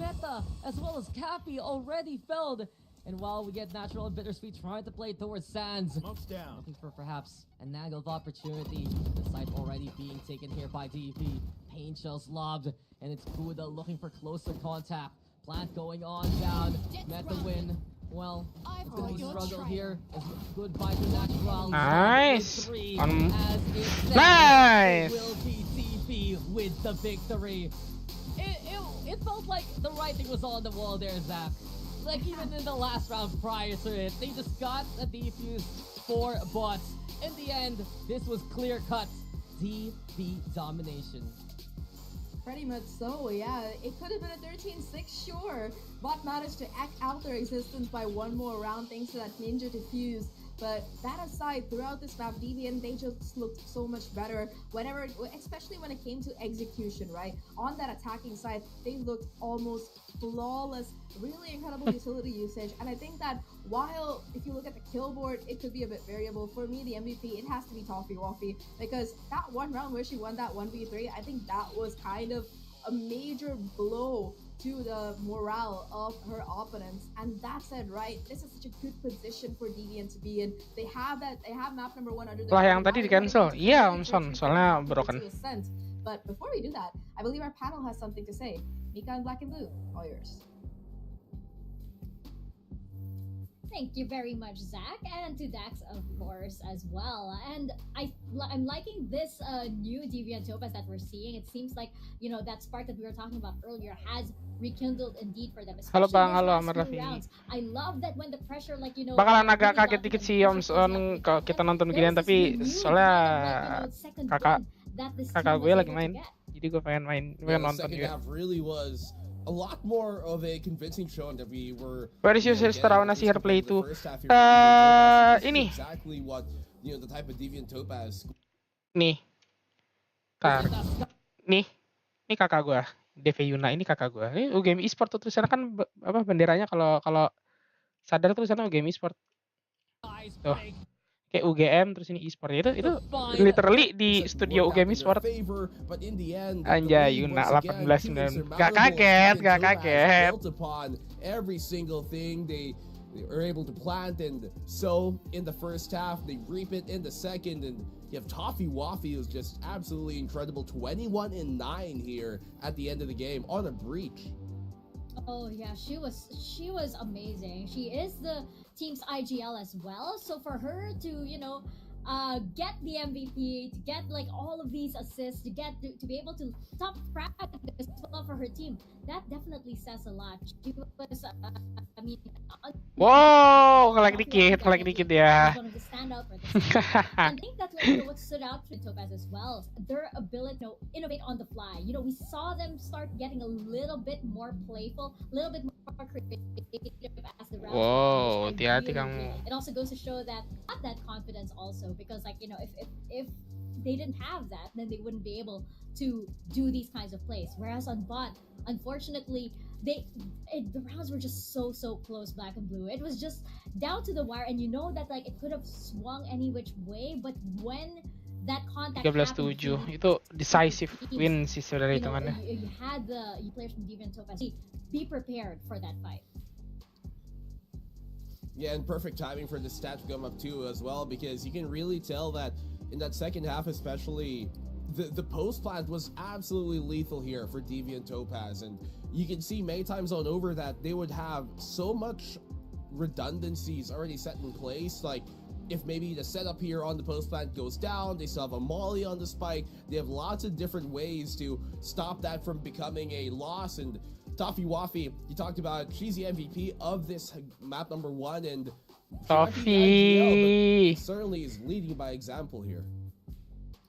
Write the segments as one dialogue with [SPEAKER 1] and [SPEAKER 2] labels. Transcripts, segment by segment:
[SPEAKER 1] Meta as well as Cappy already felled. And while we get Natural and Bittersweet trying to play towards Sands, looking for perhaps a angled opportunity. The site already being taken here by DP. Pain Shells lobbed, and it's Buddha looking for closer contact. Plant going on down. Meta win. Well, it's going to be a struggle here. Goodbye to Natural.
[SPEAKER 2] Nice.
[SPEAKER 1] Nice. Will be DP with the victory. It felt like the writing was on the wall there, Zach. Like, even in the last round prior to it, they just got a defuse for bots. In the end, this was clear-cut DP domination.
[SPEAKER 3] Pretty much so, yeah. It could have been a 13-6, sure. Bot managed to act out their existence by one more round thanks to that ninja defuse. But that aside, throughout this map, Deviant, they just looked so much better whenever, especially when it came to execution, right? On that attacking side, they looked almost flawless, really incredible utility usage. And I think that while, if you look at the kill board, it could be a bit variable. For me, the MVP, it has to be Toffee Waffy, because that one round where she won that 1v3, I think that was kind of a major blow to the morale of her opponents. And that said, right, this is such a good position for Deviant to be in. They have map number 1 under their
[SPEAKER 2] yang tadi di cancel. Iya, Omson, soalnya broken.
[SPEAKER 3] But before we do that, I believe our panel has something to say. Mika and Black and Blue, all yours.
[SPEAKER 4] Thank you very much, Zach, and to Dax, of course, as well. And I'm liking this new Deviant Topaz that we're seeing. It seems like, you know, that spark that we were talking about earlier has rekindled indeed for them.
[SPEAKER 2] Halo Bang, halo Ahmad Raffi.
[SPEAKER 4] I love that when the pressure, like, you know,
[SPEAKER 2] bakalan agak kaget dikit sih Omson kalau kita nonton beginian, tapi soalnya kakak gue lagi main, jadi gue pengen nonton juga.
[SPEAKER 5] A lot more of a convincing showing that we were.
[SPEAKER 2] Where is your sister? I wanna see her play too. Ini.
[SPEAKER 5] Exactly what, you know, the type of Deviant Topaz.
[SPEAKER 2] Nih. Tar. Nih kakak gua. DV Yuna ini kakak gua. Ini UGM Esport tuh tulisannya kan apa benderanya kalau sadar tulisannya UGM Esport. Tuh. Kayak UGM terus ini e-sport itu literally di studio UGM Esport. Anjay, Yuna 18-9. Gak kaget.
[SPEAKER 5] Every single thing they are able to plant and sow in the first half, they reap it in the second, and you have Toffee Waffy, who's just absolutely incredible. 21-9 here at the end of the game on a breach.
[SPEAKER 4] Oh yeah, she was amazing. She is the team's IGL as well. So for her to, you know, get the MVP, to get like all of these assists, to be able to top practice as well for her team, that definitely says a lot. She was, I mean,
[SPEAKER 2] wow, ngelag dikit ya.
[SPEAKER 4] One of the standout for this. I think that's what stood out to Topaz as well. Their ability to innovate on the fly. You know, we saw them start getting a little bit more playful, a little bit more creative as the round.
[SPEAKER 2] Wow, hati-hati kamu.
[SPEAKER 4] It also goes to show that not that confidence also, because like, you know, if they didn't have that, then they wouldn't be able to do these kinds of plays. Whereas on bot, unfortunately, the rounds were just so close, Black and Blue. It was just down to the wire, and you know that like it could have swung any which way, but when that contact
[SPEAKER 2] 13-7 itu decisive win sih saudara hitungannya.
[SPEAKER 4] You had the players from Deviant Topaz be prepared for that fight.
[SPEAKER 5] Yeah, and perfect timing for the stats to come up too as well, because you can really tell that in that second half especially, the post plant was absolutely lethal here for Deviant Topaz, and you can see many times on over that they would have so much redundancies already set in place. Like, if maybe the setup here on the post plant goes down, they still have a molly on the spike. They have lots of different ways to stop that from becoming a loss. And Toffee Waffy, you talked about, she's the MVP of this map number 1, and
[SPEAKER 2] Toffee
[SPEAKER 5] certainly is leading by example here.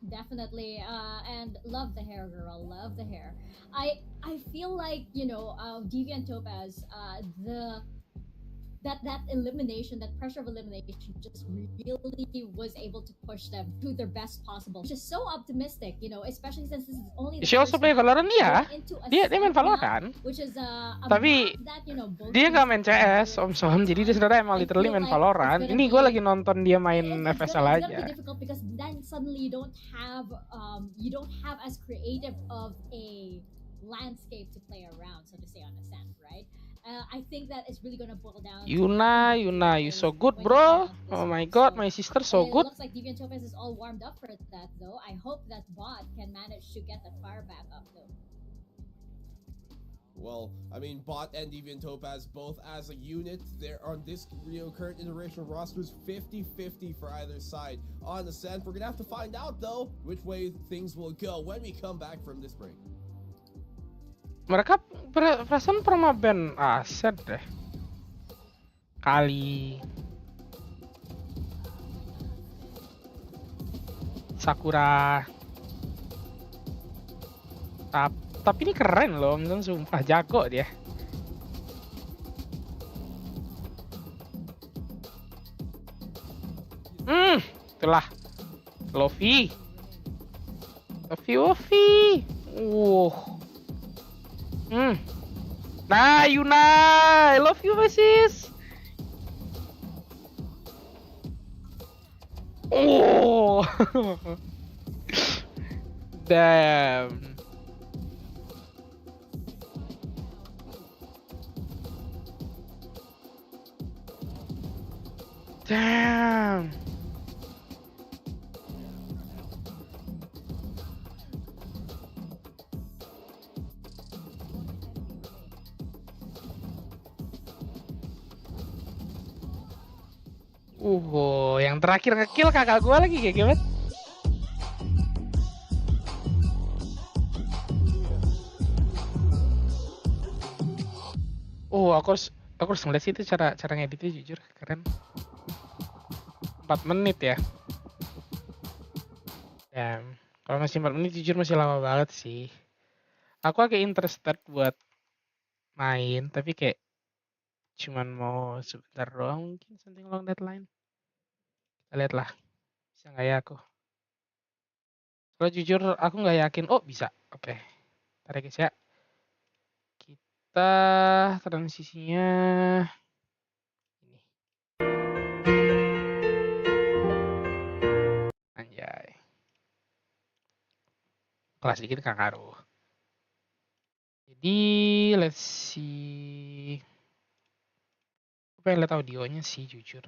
[SPEAKER 4] Definitely, and love the hair, girl. Love the hair. I feel like, you know, Deviant Topaz, that elimination, that pressure of elimination, just really was able to push them to their best possible. Just so optimistic, you know, especially since this is only.
[SPEAKER 2] She also play Valorant ya? Dia main Valorant.
[SPEAKER 4] Which is
[SPEAKER 2] tapi
[SPEAKER 4] that, you know,
[SPEAKER 2] dia nggak main CS, Omson. Jadi dia sebenarnya emang literally main Valorant. Ini gue lagi nonton dia main FSL aja.
[SPEAKER 4] It's gonna be difficult because then suddenly you don't have as creative of a landscape to play around, so to say, on a stand. I think that it's really gonna boil down.
[SPEAKER 2] Yuna, you so good, bro. Oh my god, my sister so
[SPEAKER 4] It
[SPEAKER 2] good.
[SPEAKER 4] looks like Deviant Topaz is all warmed up for that, though. I hope that bot can manage to get that fire back up, though.
[SPEAKER 5] Well, I mean, Bot and Deviant Topaz both as a unit, they're on this current iteration of rosters 50-50 for either side on Ascent. We're gonna have to find out though which way things will go when we come back from this break.
[SPEAKER 2] Mereka perasaan pernah ban Ascent deh. Kali Sakura. Tapi ini keren loh, sumpah jago dia. Itulah Luffy. Nah, Yuna, I love you, my sis. Oh, damn. Damn. Yang terakhir nge-kill kakak gua lagi kayak gimana? Aku harus ngeliat sih itu cara ngeditnya jujur keren. 4 menit ya. Kalau masih 4 menit jujur masih lama banget sih. Aku agak interested buat main, tapi kayak cuman mau sebentar doang mungkin, something along that line. Kita lihat lah, bisa nggak ya aku. Kalau jujur aku nggak yakin. Oh bisa, oke. Ntar ya guys ya. Kita transisinya ini. Anjay. Kelas dikit nggak ngaruh. Jadi let's see. Aku pengen lihat audionya sih jujur.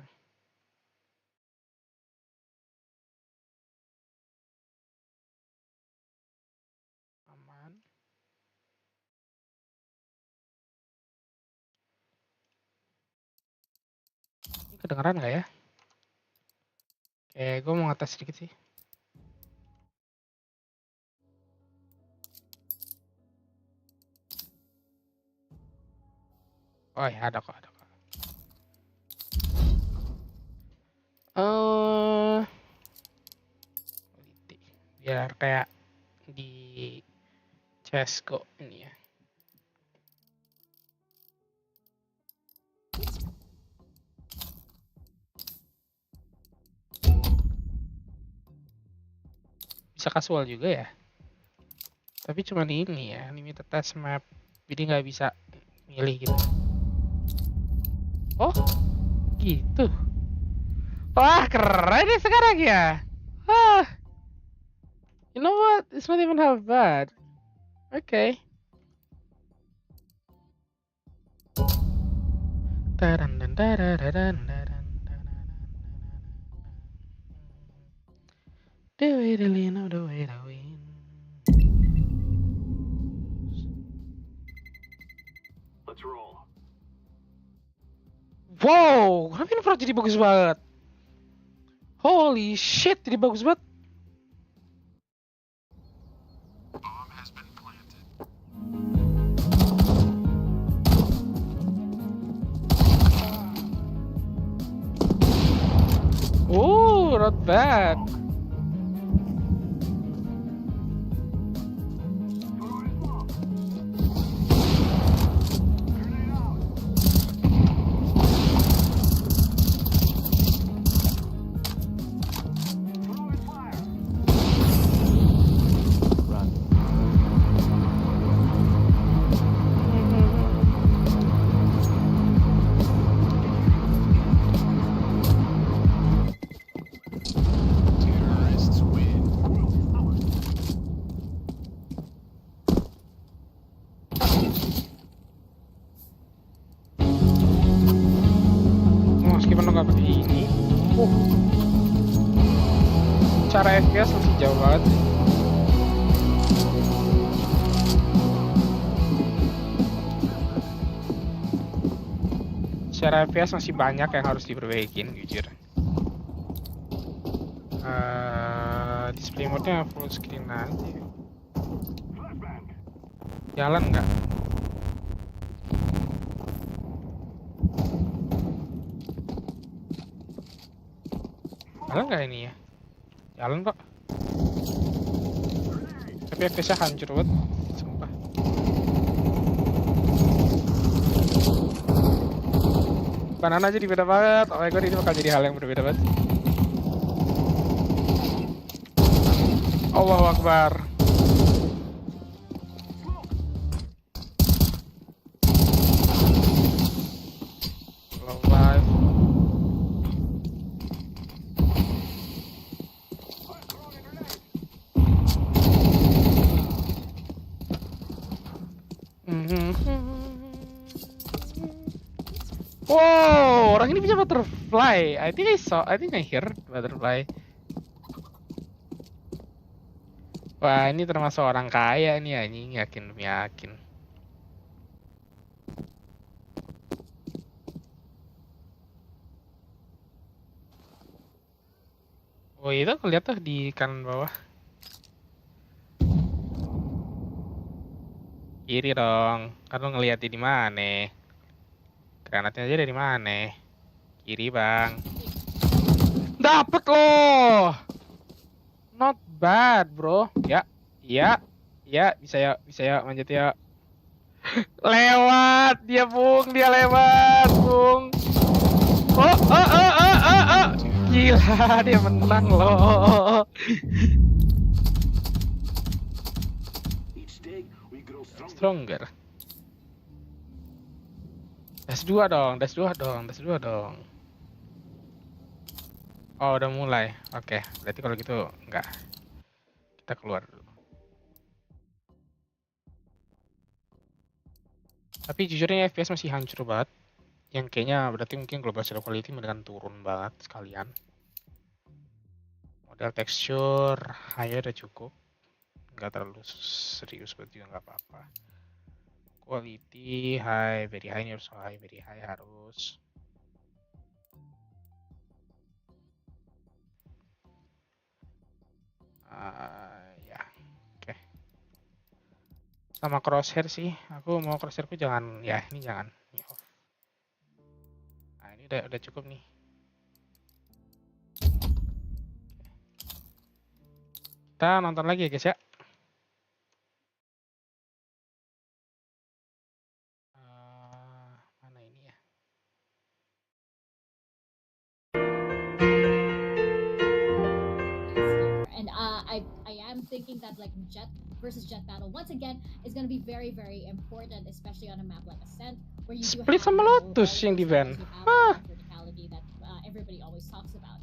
[SPEAKER 2] Aman. Ini kedengeran nggak ya? Oke, gue mau ngetes sedikit sih. Oh ya, ada kok. Biar kayak di CSGO ini ya. Bisa casual juga ya. Tapi cuma ini ya, limited test map. Jadi nggak bisa milih gitu. Oh, gitu. Wah, keren nih sekarang ya. You know what? It's not even half bad. Okay. Do we really know the way to win? Let's roll. Wow, kenapa ini pro jadi bagus banget? Holy shit, jadi bagus banget. Oh, not bad. nggak pakai ini. Cara FPS masih jauh banget. Secara FPS masih banyak yang harus diperbaikin, jujur. Display mode-nya full screen nanti. Jalan nggak? Jalan nggak ini ya? Jalan kok. Tapi FPS-nya hancur banget. Sumpah. Banana jadi beda banget. Oh my god, ini bakal jadi hal yang berbeda banget. Allahu Akbar. Low life. Wow, orang ini punya butterfly. I think I heard butterfly. Wah, ini termasuk orang kaya nih anjing, yakin. Oh, itu aku lihat tuh di kanan bawah. Kiri dong. Kan lu ngeliat di mana? Granatnya aja dari mana? Kiri, Bang. Dapet loh. Not bad, bro. Ya, bisa ya, manjat ya. Lewat dia, Bung. Dia lewat, Bung. Oh. Gila, dia menang loh. Stronger. Dash 2 dong. Oh, udah mulai. Oke, berarti kalau gitu enggak. Kita keluar dulu. Tapi jujurnya FPS masih hancur banget. Yang kayaknya berarti mungkin global shadow quality mendingan turun banget sekalian. Model texture high udah cukup. Nggak terlalu serius buat juga nggak apa-apa. Quality high, very high, ini harus high, very high harus. Ya, oke. Sama crosshair sih, aku mau crosshairku jangan, ya ini jangan, ini off. Nah ini udah cukup nih. Kita nonton lagi ya guys ya. Mana ini ya?
[SPEAKER 4] And I am thinking that like Jet versus Jet battle once again is going to be very important, especially on a map like Ascent where you do
[SPEAKER 2] Split
[SPEAKER 4] have
[SPEAKER 2] sama Lotus yang di ban.
[SPEAKER 4] verticality that everybody always talks about.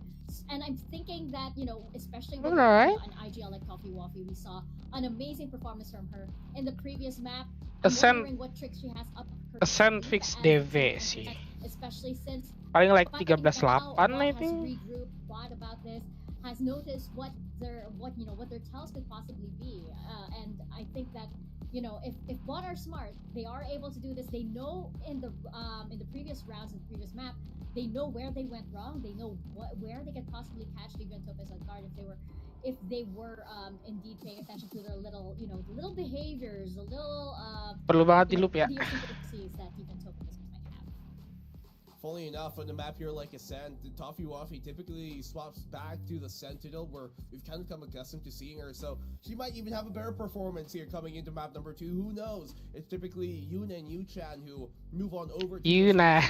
[SPEAKER 4] And I'm thinking that, you know, especially with
[SPEAKER 2] Alright.
[SPEAKER 4] an IGL like Coffee Waffy, we saw an amazing performance from her in the previous map.
[SPEAKER 2] Ascent-
[SPEAKER 4] I'm wondering what tricks she has up her
[SPEAKER 2] Ascent
[SPEAKER 4] sleeve
[SPEAKER 2] fix
[SPEAKER 4] as
[SPEAKER 2] DV
[SPEAKER 4] a
[SPEAKER 2] sih.
[SPEAKER 4] especially since
[SPEAKER 2] Paling like
[SPEAKER 4] the fact that
[SPEAKER 2] 13-8
[SPEAKER 4] now
[SPEAKER 2] I
[SPEAKER 4] Bot
[SPEAKER 2] think.
[SPEAKER 4] has regrouped, thought about this, has noticed what their tells could possibly be, and I think that, you know, if Bot are smart, they are able to do this. They know in the previous rounds, in the previous map, they know where they went wrong. They know where they could possibly catch Deviant Topaz on guard if they were indeed paying attention to their little, you know, the little behaviors, the little
[SPEAKER 2] Perlu banget di loop ya.
[SPEAKER 4] idiosyncrasies that Deviant Topaz might have.
[SPEAKER 5] Funnily enough, on the map here like Ascent, the Toffee Waffy typically swaps back to the Sentinel where we've kind of come accustomed to seeing her, so she might even have a better performance here coming into map number 2. Who knows? It's typically Yuna and Yu-Chan who move on over to
[SPEAKER 2] Yuna.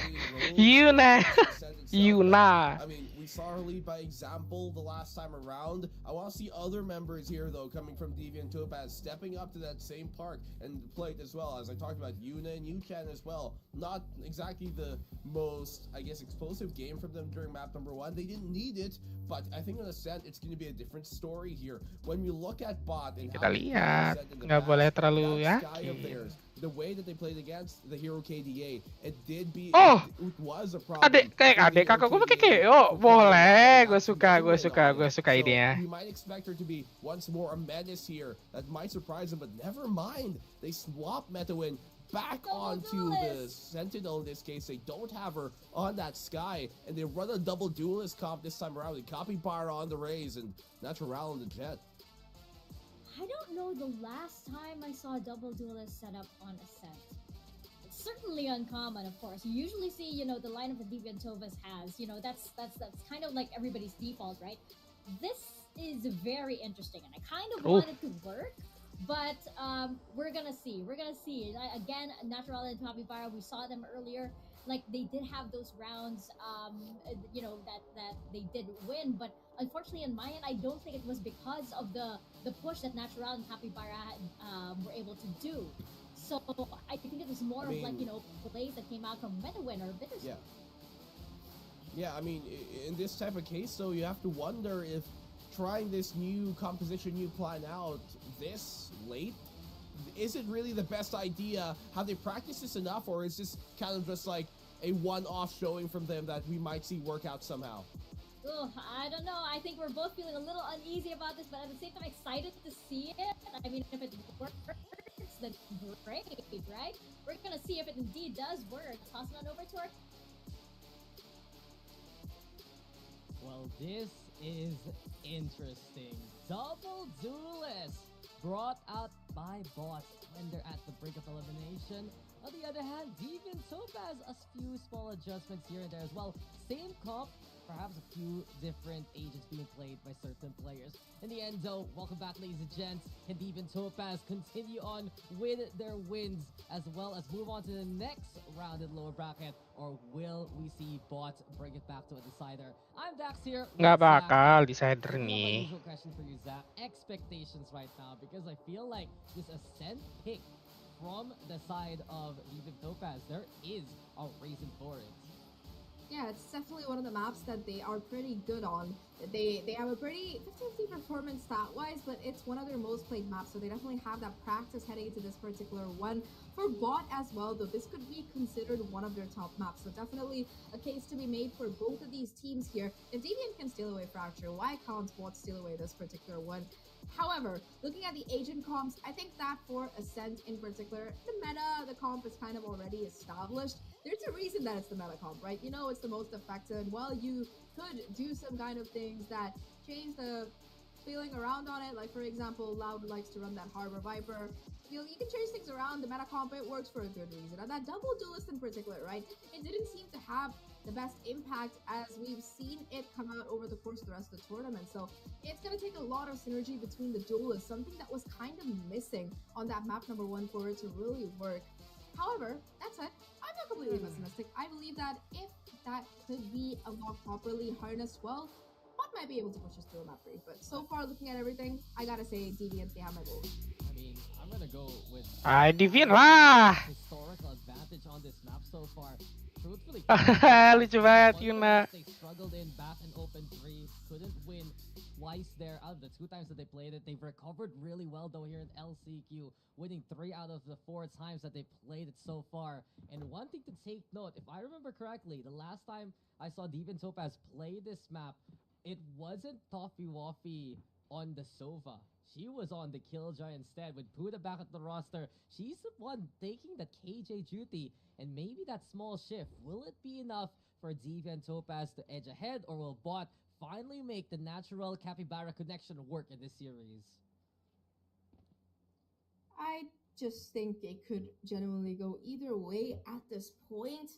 [SPEAKER 5] I mean, we saw her lead by example the last time around. I want to see other members here, though, coming from Deviant Topaz, stepping up to that same park and plate as well. As I talked about, Yuna and Yu-Chan as well. Not exactly the most, I guess, explosive game from them during map number 1. They didn't need it, but I think on Ascent, it's going to be a different story here. When we look at Bot and
[SPEAKER 2] Kita lihat, nggak boleh terlalu yakin.
[SPEAKER 5] the way that they played against the hero KDA, it did be
[SPEAKER 2] Oh!
[SPEAKER 5] it was a problem.
[SPEAKER 2] Adik
[SPEAKER 5] for the
[SPEAKER 2] kakak gue
[SPEAKER 5] hero
[SPEAKER 2] pakai
[SPEAKER 5] KDA
[SPEAKER 2] KO.
[SPEAKER 5] for quite a while,
[SPEAKER 2] Boleh, gue
[SPEAKER 5] not
[SPEAKER 2] suka,
[SPEAKER 5] to
[SPEAKER 2] gue
[SPEAKER 5] win
[SPEAKER 2] suka,
[SPEAKER 5] on
[SPEAKER 2] gue
[SPEAKER 5] it.
[SPEAKER 2] suka
[SPEAKER 5] So
[SPEAKER 2] idenya.
[SPEAKER 5] we might expect her to be once more a menace here. That might surprise him, but never mind. They swap Metawin back onto the Sentinel in this case. They don't have her on that Sky, and they run a double duelist comp this time around. They copy Pyre on the Raze and Natural on the Jet.
[SPEAKER 4] I don't know the last time I saw a double duelist set up on Ascent. It's certainly uncommon, of course. You usually see, the lineup that DeviantTopas has. That's kind of like everybody's default, right? This is very interesting, and I kind of want it to work. But we're gonna see. Again, Natural and Capybara, we saw them earlier. Like, they did have those rounds, that they did win. But unfortunately, on my end, I don't think it was because of the push that Natural and Capybara were able to do. So I think it was more of plays that came out from Metawin or Bittersweet.
[SPEAKER 5] Yeah, I mean, in this type of case, though, you have to wonder if trying this new composition, new plan out this late, is it really the best idea? Have they practiced this enough, or is this kind of just like a one-off showing from them that we might see work out somehow?
[SPEAKER 4] Oh, I don't know. I think we're both feeling a little uneasy about this, but at the same time excited to see it. I mean, if it works, then great, right? We're gonna see if it indeed does work. Toss it on over to our...
[SPEAKER 1] Well, this is interesting. Double duelist brought out by bots when they're at the brink of elimination. On the other hand, DeviantTopas, a few small adjustments here and there as well. Same comp, perhaps a few different agents being played by certain players. In the end, though, welcome back, ladies and gents. Can DeviantTopas continue on with their wins as well as move on to the next round in lower bracket? Or will we see bots bring it back to a decider? I'm Dax here.
[SPEAKER 2] Nggak bakal decider nih.
[SPEAKER 1] Usual question for you, Zach. Expectations right now, because I feel like this Ascent pick from the side of DeviantTopas, there is a reason for it.
[SPEAKER 3] Yeah, it's definitely one of the maps that they are pretty good on. They have a pretty 50-50 performance stat-wise, but it's one of their most played maps, so they definitely have that practice heading into this particular one. For bot as well, though, this could be considered one of their top maps, so definitely a case to be made for both of these teams here. If Deviant can steal away Fracture, why can't bot steal away this particular one? However, looking at the agent comps, I think that for Ascent in particular, the meta, the comp is kind of already established. There's a reason that it's the meta comp, right? You know, it's the most effective. While you could do some kind of things that change the feeling around on it, like for example, Loud likes to run that Harbor Viper. You can change things around. The meta comp, it works for a good reason. And that double duelist in particular, right? It didn't seem to have the best impact as we've seen it come out over the course of the rest of the tournament. So it's going to take a lot of synergy between the duelists, something that was kind of missing on that map number 1 for it to really work. However, that said, I'm not completely pessimistic. I believe that if that could be unlocked properly, harnessed well, Bot might be able to push us through a map 3. But so far, looking at everything, I gotta say, Deviant, they have my vote.
[SPEAKER 1] I mean, I'm gonna go with
[SPEAKER 2] Deviant lah.
[SPEAKER 1] Historical advantage on this map so far. Truthfully,
[SPEAKER 2] lucu banget Yuna.
[SPEAKER 1] they struggled in Bath and Open 3, couldn't win twice there out of the 2 times that they played it. They've recovered really well though here in LCQ, winning 3 out of the 4 times that they played it so far. And one thing to take note, if I remember correctly, the last time I saw DeviantTopas play this map, it wasn't Toffee Waffy on the Sova. She was on the Killjoy instead. With Puda back at the roster, she's the one taking the KJ duty. And maybe that small shift, will it be enough for DeviantTopas to edge ahead, or will bot finally make the natural Capybara connection work in this series?
[SPEAKER 3] I just think it could genuinely go either way at this point.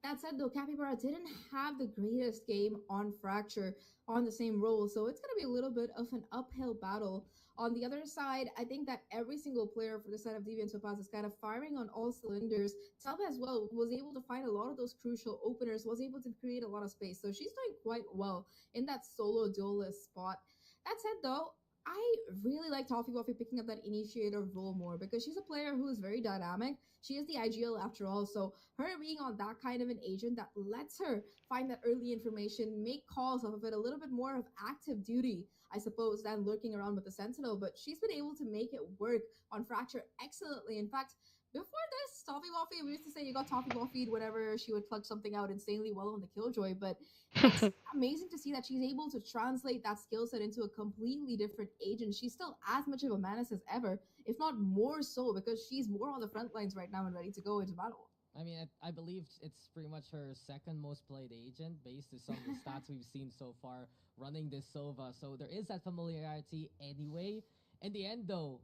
[SPEAKER 3] That said, though, Capybara didn't have the greatest game on Fracture on the same role, so it's going to be a little bit of an uphill battle. On the other side, I think that every single player for the side of DeviantTopas is kind of firing on all cylinders. Selva as well was able to find a lot of those crucial openers, was able to create a lot of space, so she's doing quite well in that solo duelist spot. That said, though, I really like Toffee Waffy picking up that initiator role more because she's a player who is very dynamic. She is the IGL after all, so her being on that kind of an agent that lets her find that early information, make calls off of it, a little bit more of active duty, I suppose, than lurking around with the Sentinel, but she's been able to make it work on Fracture excellently. In fact, before this, Toffee Waffy, we used to say you got Toffee Waffy whenever she would clutch something out insanely well on the Killjoy, but it's amazing to see that she's able to translate that skill set into a completely different agent. She's still as much of a menace as ever, if not more so, because she's more on the front lines right now and ready to go into battle.
[SPEAKER 1] I mean, I believe it's pretty much her second most played agent based on some of the stats we've seen so far running this Sova. So there is that familiarity anyway. In the end, though,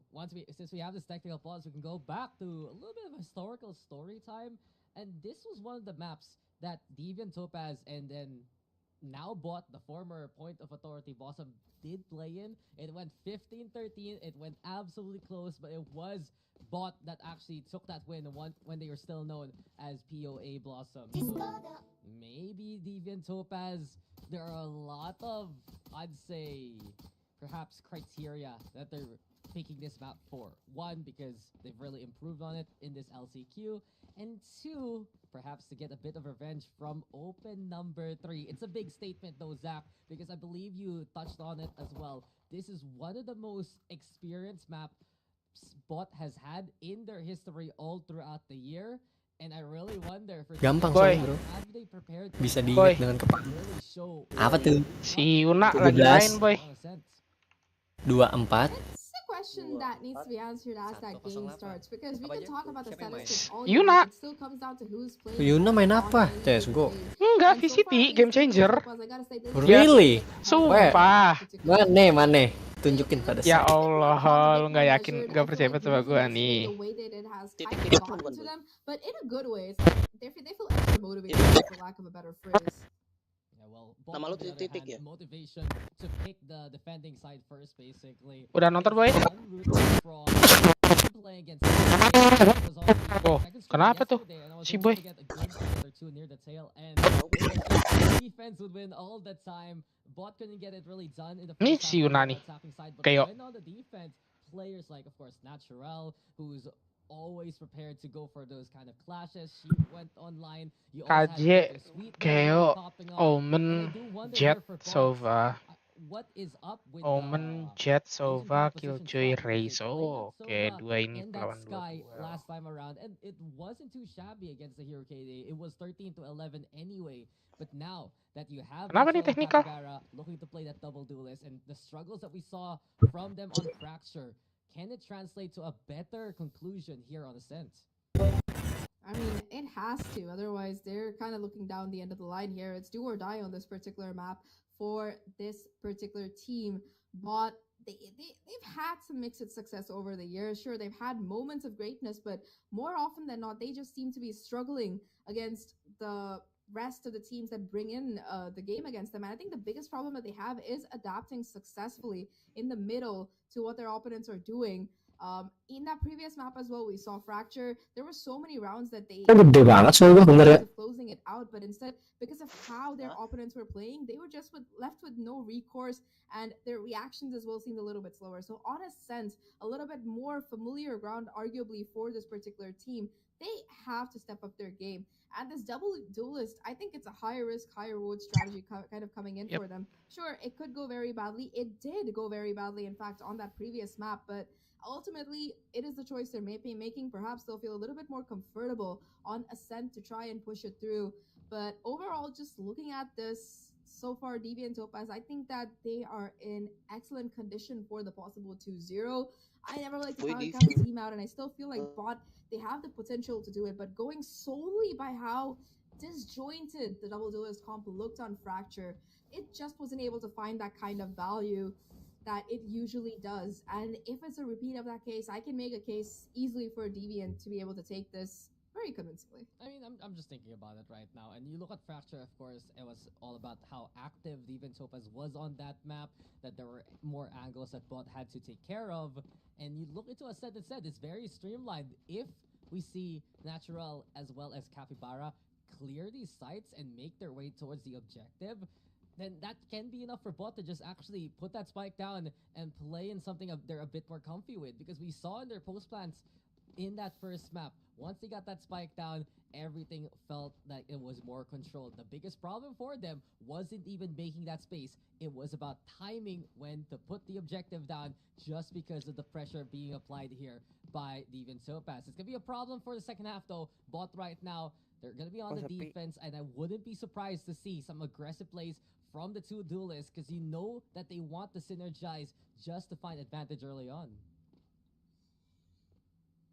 [SPEAKER 1] since we have this technical pause, we can go back to a little bit of historical story time. And this was one of the maps that Deviant Topaz and then now bought the former Point of Authority Blossom did play in. It went 15-13. It went absolutely close, but it was bot that actually took that win when they were still known as POA Blossom. So maybe Deviant Topaz, there are a lot of, I'd say, perhaps criteria that they're picking this map for. One, because they've really improved on it in this LCQ. And two, perhaps to get a bit of revenge from open number 3. It's a big statement though, Zach, because I believe you touched on it as well. This is one of the most experienced maps Bot has had in their history all throughout the year. And I really wonder for
[SPEAKER 6] Gampang
[SPEAKER 2] Boy.
[SPEAKER 6] soalnya bro.
[SPEAKER 1] have they prepared
[SPEAKER 6] Bisa
[SPEAKER 1] to
[SPEAKER 6] diingat dengan kepala.
[SPEAKER 1] really show
[SPEAKER 6] Apa tuh?
[SPEAKER 2] Si Yuna
[SPEAKER 6] 17.
[SPEAKER 2] lagi main, boy.
[SPEAKER 1] on a sense.
[SPEAKER 6] 24.
[SPEAKER 3] It's a question that needs to be answered as that game starts, because we
[SPEAKER 6] Apa
[SPEAKER 3] can
[SPEAKER 6] aja?
[SPEAKER 3] talk about the
[SPEAKER 6] Siapa yang main?
[SPEAKER 3] statistics all
[SPEAKER 2] Yuna.
[SPEAKER 3] you want. It still comes down to who's playing.
[SPEAKER 6] Yuna main apa?
[SPEAKER 3] on
[SPEAKER 6] CS:GO.
[SPEAKER 3] play.
[SPEAKER 2] Enggak,
[SPEAKER 3] And so
[SPEAKER 2] VCT,
[SPEAKER 3] far, at
[SPEAKER 2] game
[SPEAKER 3] least
[SPEAKER 2] changer.
[SPEAKER 3] Topaz, I gotta say, this
[SPEAKER 6] Really?
[SPEAKER 3] is
[SPEAKER 2] Sumpah.
[SPEAKER 6] Mana? Tunjukin pada
[SPEAKER 2] Ya
[SPEAKER 6] saya.
[SPEAKER 2] Allah, lu nggak yakin, nggak percaya sama gua nih.
[SPEAKER 3] The way that it has kind of gotten to them, but in a good way. It's like they feel extra motivated, for lack of a better phrase.
[SPEAKER 1] Yeah, well,
[SPEAKER 7] Nama
[SPEAKER 1] Bot,
[SPEAKER 7] lu
[SPEAKER 1] on the other
[SPEAKER 7] titik
[SPEAKER 1] hand,
[SPEAKER 7] ya?
[SPEAKER 1] motivation to pick the defending side first, basically.
[SPEAKER 2] Udah nonton, boy? Oh, kenapa tuh si boy?
[SPEAKER 1] Defense would win all the time. Bot couldn't get it really done in the
[SPEAKER 2] Nih
[SPEAKER 1] first
[SPEAKER 2] si
[SPEAKER 1] half
[SPEAKER 2] Yuna
[SPEAKER 1] of the
[SPEAKER 2] nih.
[SPEAKER 1] attacking side, but
[SPEAKER 2] Kayak
[SPEAKER 1] when on the defense, players like, of course, Natural, who's always prepared to go for those kind of clashes. She went online. You also had
[SPEAKER 2] KJ,
[SPEAKER 1] Victor Sweet
[SPEAKER 2] Keo,
[SPEAKER 1] popping off.
[SPEAKER 2] Omen,
[SPEAKER 1] And I do wonder
[SPEAKER 2] Jet,
[SPEAKER 1] here for Bot,
[SPEAKER 2] Sova.
[SPEAKER 1] what is up with
[SPEAKER 2] Omen,
[SPEAKER 1] the
[SPEAKER 2] Jet,
[SPEAKER 1] Asian
[SPEAKER 2] Sova,
[SPEAKER 1] composition
[SPEAKER 2] Killjoy,
[SPEAKER 1] swap, because they
[SPEAKER 2] Reizo.
[SPEAKER 1] played that
[SPEAKER 2] Oke,
[SPEAKER 1] Sova
[SPEAKER 2] dua ini
[SPEAKER 1] in that
[SPEAKER 2] lawan
[SPEAKER 1] Sky
[SPEAKER 2] dua.
[SPEAKER 1] last time around, and it wasn't too shabby against the Hero KD. It was 13-11 anyway. But now that you have
[SPEAKER 2] Kenapa nih
[SPEAKER 1] Marcel and
[SPEAKER 2] technical?
[SPEAKER 1] Capybara looking to play that double duelist, and the struggles that we saw from them on Fracture, can it translate to a better conclusion here on Ascent?
[SPEAKER 3] I mean, it has to. Otherwise, they're kind of looking down the end of the line here. It's do or die on this particular map for this particular team. But they've had some mixed success over the years. Sure, they've had moments of greatness, but more often than not, they just seem to be struggling against the rest of the teams that bring in the game against them. And I think the biggest problem that they have is adapting successfully in the middle to what their opponents are doing. In that previous map as well, we saw Fracture. There were so many rounds that they
[SPEAKER 6] Gede banget soalnya gua bener ya.
[SPEAKER 3] closing it out, but instead, because of how their opponents were playing, they were just left with no recourse, and their reactions as well seemed a little bit slower. So, on a sense, a little bit more familiar ground, arguably, for this particular team. They have to step up their game. And this double duelist, I think it's a high risk, high reward strategy kind of coming in for them. Sure, it could go very badly. It did go very badly, in fact, on that previous map, but ultimately, it is the choice they're making. Perhaps they'll feel a little bit more comfortable on Ascent to try and push it through. But overall, just looking at this so far, Deviant Topaz, I think that they are in excellent condition for the possible 2-0. I never like to count the team out, and I still feel like Bot, they have the potential to do it. But going solely by how disjointed the double duelist comp looked on Fracture, it just wasn't able to find that kind of value that it usually does. And if it's a repeat of that case, I can make a case easily for Deviant to be able to take this very convincingly.
[SPEAKER 1] I mean, I'm just thinking about it right now. And you look at Fracture, of course, it was all about how active Deviant Topaz was on that map, that there were more angles that Bot had to take care of. And you look into Ascent instead, it's very streamlined. If we see Natural as well as Capybara clear these sites and make their way towards the objective, then that can be enough for Bot to just actually put that spike down and play in something they're a bit more comfy with. Because we saw in their post plans in that first map, Once they got that spike down, everything felt like it was more controlled. The biggest problem for them wasn't even making that space. It was about timing when to put the objective down just because of the pressure being applied here by Deviant Topaz. It's going to be a problem for the second half though. Bot right now, they're going to be on the defense, and I wouldn't be surprised to see some aggressive plays from the two duelists because you know that they want to synergize just to find advantage early on.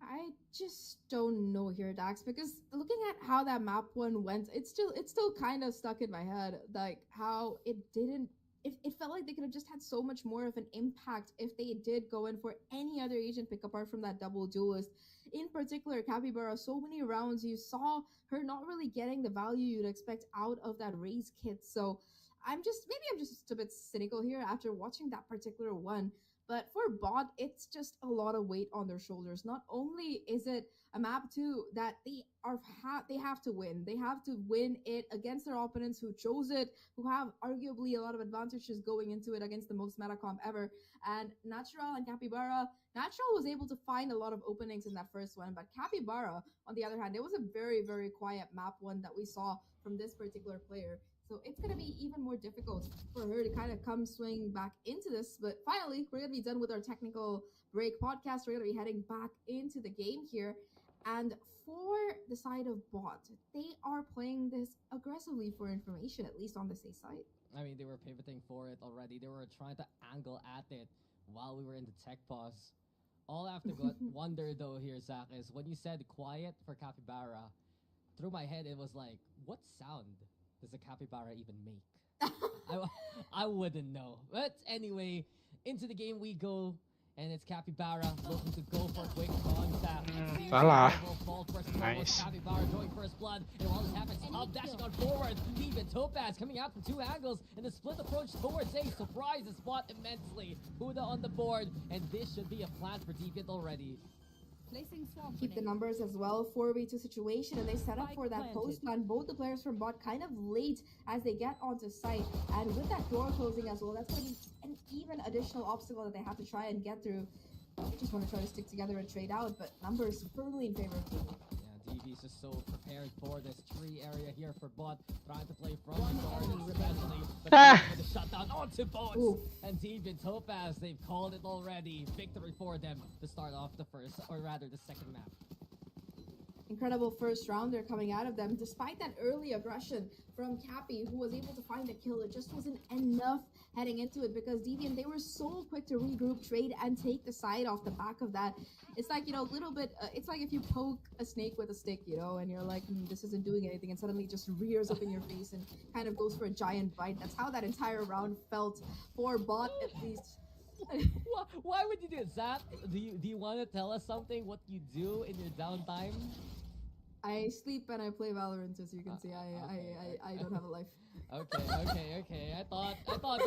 [SPEAKER 3] I just don't know here, Dax, because looking at how that map one went, it's still kind of stuck in my head, like how it didn't. It felt like they could have just had so much more of an impact if they did go in for any other agent pick apart from that double duelist. In particular, Capybara, so many rounds you saw her not really getting the value you'd expect out of that raise kit. So I'm just a bit cynical here after watching that particular one. But for bot, it's just a lot of weight on their shoulders. Not only is it a map 2 that they have to win. They have to win it against their opponents who chose it, who have arguably a lot of advantages going into it against the most meta comp ever. And Natural and Capybara, Natural was able to find a lot of openings in that first one, but Capybara, on the other hand, it was a very, very quiet map one that we saw from this particular player. So it's going to be even more difficult for her to kind of come swing back into this. But finally, we're going to be done with our technical break podcast. We're going to be heading back into the game here. And for the side of bot, they are playing this aggressively for information, at least on the safe side.
[SPEAKER 1] I mean, they were pivoting for it already. They were trying to angle at it while we were in the tech pause. All I have to wonder, though, here, Zach, is when you said quiet for Capybara, through my head, it was like, what sound does a capybara even make? I wouldn't know. But anyway, into the game we go, and it's Capybara looking to go for a quick contact.
[SPEAKER 2] Salah.
[SPEAKER 1] Nice. Capybara going first blood, and while this happens, up dashing on forward. Deviant Topaz coming out from two angles, and the split approach towards A surprises Spot immensely. Huda on the board, and this should be a plan for Deviant already.
[SPEAKER 3] Keep the numbers as well. 4v2 situation, and they set up for that post plan. Both the players from bot kind of late as they get onto site, and with that door closing as well, that's going to be an even additional obstacle that they have to try and get through. They just want to try to stick together and trade out, but numbers firmly in favor of Deviant.
[SPEAKER 1] DV's just so prepared for this tree area here for bot, trying to play from the garden especially, but with the shutdown onto bots. And Deviant Topaz, they've called it already. Victory for them to start off the first, or rather the second map.
[SPEAKER 3] Incredible first rounder coming out of them, despite that early aggression from Cappy, who was able to find a kill. It just wasn't enough heading into it because Deviant, they were so quick to regroup, trade, and take the side off the back of that. It's like, you know, a little bit, it's like if you poke a snake with a stick, you know, and you're like, this isn't doing anything, and suddenly it just rears up in your face and kind of goes for a giant bite. That's how that entire round felt for bot, at least.
[SPEAKER 1] Why would you do that? Do you want to tell us something, what you do in your downtime?
[SPEAKER 3] I sleep and I play Valorant, as you can see. I don't have a life.
[SPEAKER 1] Okay. I thought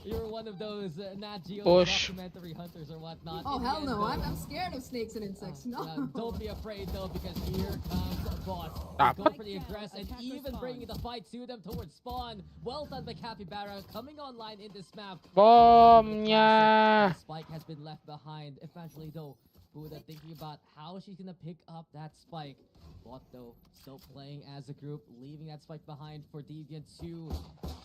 [SPEAKER 1] you were one of those Nat Geo documentary hunters or whatnot.
[SPEAKER 3] Oh hell no! I'm scared of snakes and insects. No.
[SPEAKER 1] Don't be afraid though, because here comes a boss. Go for the aggressive, and even bringing the fight to them towards spawn. Well done by Capybara coming online in this map.
[SPEAKER 2] Bomnya.
[SPEAKER 1] Spike has been left behind. Eventually though, Buddha thinking about how she's gonna pick up that spike. Bot though, still playing as a group, leaving that spike behind for Deviant to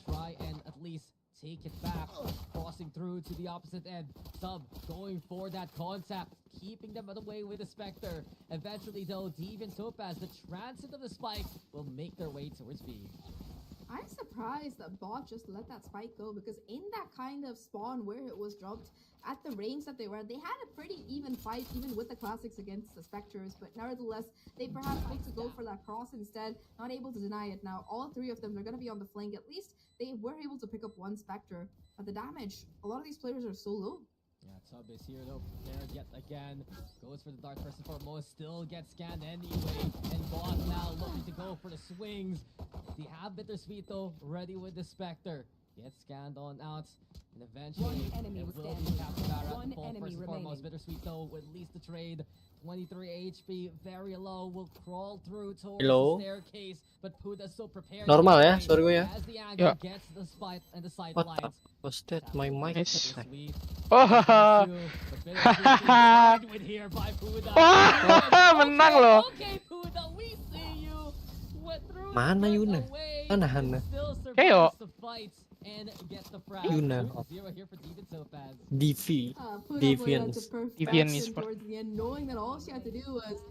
[SPEAKER 1] try and at least take it back. Crossing through to the opposite end. Sub going for that contact, keeping them away with the Spectre. Eventually though, Deviant Topaz, the transit of the spike, will make their way towards B.
[SPEAKER 3] I'm surprised that bot just let that spike go, because in that kind of spawn where it was dropped, at the range that they were, they had a pretty even fight, even with the classics against the Spectres, but nevertheless, they perhaps picked to go for that cross instead, not able to deny it. Now, all three of them, they're going to be on the flank. At least they were able to pick up one Spectre, but the damage, a lot of these players are so low.
[SPEAKER 1] Yeah, Tub is here though, prepared yet again. Goes for the dart first and foremost, still gets scanned anyway. And Bot now looking to go for the swings. They have Bittersweet though, ready with the Spectre. gets scanned on out. And eventually,
[SPEAKER 3] One enemy
[SPEAKER 1] it
[SPEAKER 3] was
[SPEAKER 1] will be
[SPEAKER 3] standing.
[SPEAKER 1] Capybara
[SPEAKER 3] One
[SPEAKER 1] at the fall.
[SPEAKER 3] enemy
[SPEAKER 1] First and foremost,
[SPEAKER 3] remaining.
[SPEAKER 1] Bittersweet though with at least the trade. 23 HP, very low, will crawl through towards
[SPEAKER 6] Hello?
[SPEAKER 1] the staircase, but Puda's so prepared.
[SPEAKER 6] Normal
[SPEAKER 1] to
[SPEAKER 6] ya,
[SPEAKER 1] trade
[SPEAKER 6] sorry gue ya.
[SPEAKER 1] as the angle
[SPEAKER 2] Yeah.
[SPEAKER 1] gets the spite and the sight
[SPEAKER 6] What the
[SPEAKER 1] lines.
[SPEAKER 6] was that? My mic.
[SPEAKER 2] Nice.
[SPEAKER 1] Bittersweet.
[SPEAKER 2] Oh, haha.
[SPEAKER 1] With here by Puda.
[SPEAKER 2] Wah, menang loh.
[SPEAKER 1] Okay, Puda, we see you. Went through
[SPEAKER 6] Mana
[SPEAKER 1] the
[SPEAKER 6] Yuna?
[SPEAKER 1] away,
[SPEAKER 6] Mana
[SPEAKER 1] but
[SPEAKER 6] Hana?
[SPEAKER 1] still
[SPEAKER 2] Kayo.
[SPEAKER 1] survives the fight and gets the frag.
[SPEAKER 6] Yuna.
[SPEAKER 1] 0 here for David Topaz.
[SPEAKER 6] DV.
[SPEAKER 3] Put
[SPEAKER 6] Deviant.
[SPEAKER 3] up to
[SPEAKER 2] Deviant
[SPEAKER 3] perfection
[SPEAKER 2] esport.
[SPEAKER 3] towards the end, knowing that all she had to do was,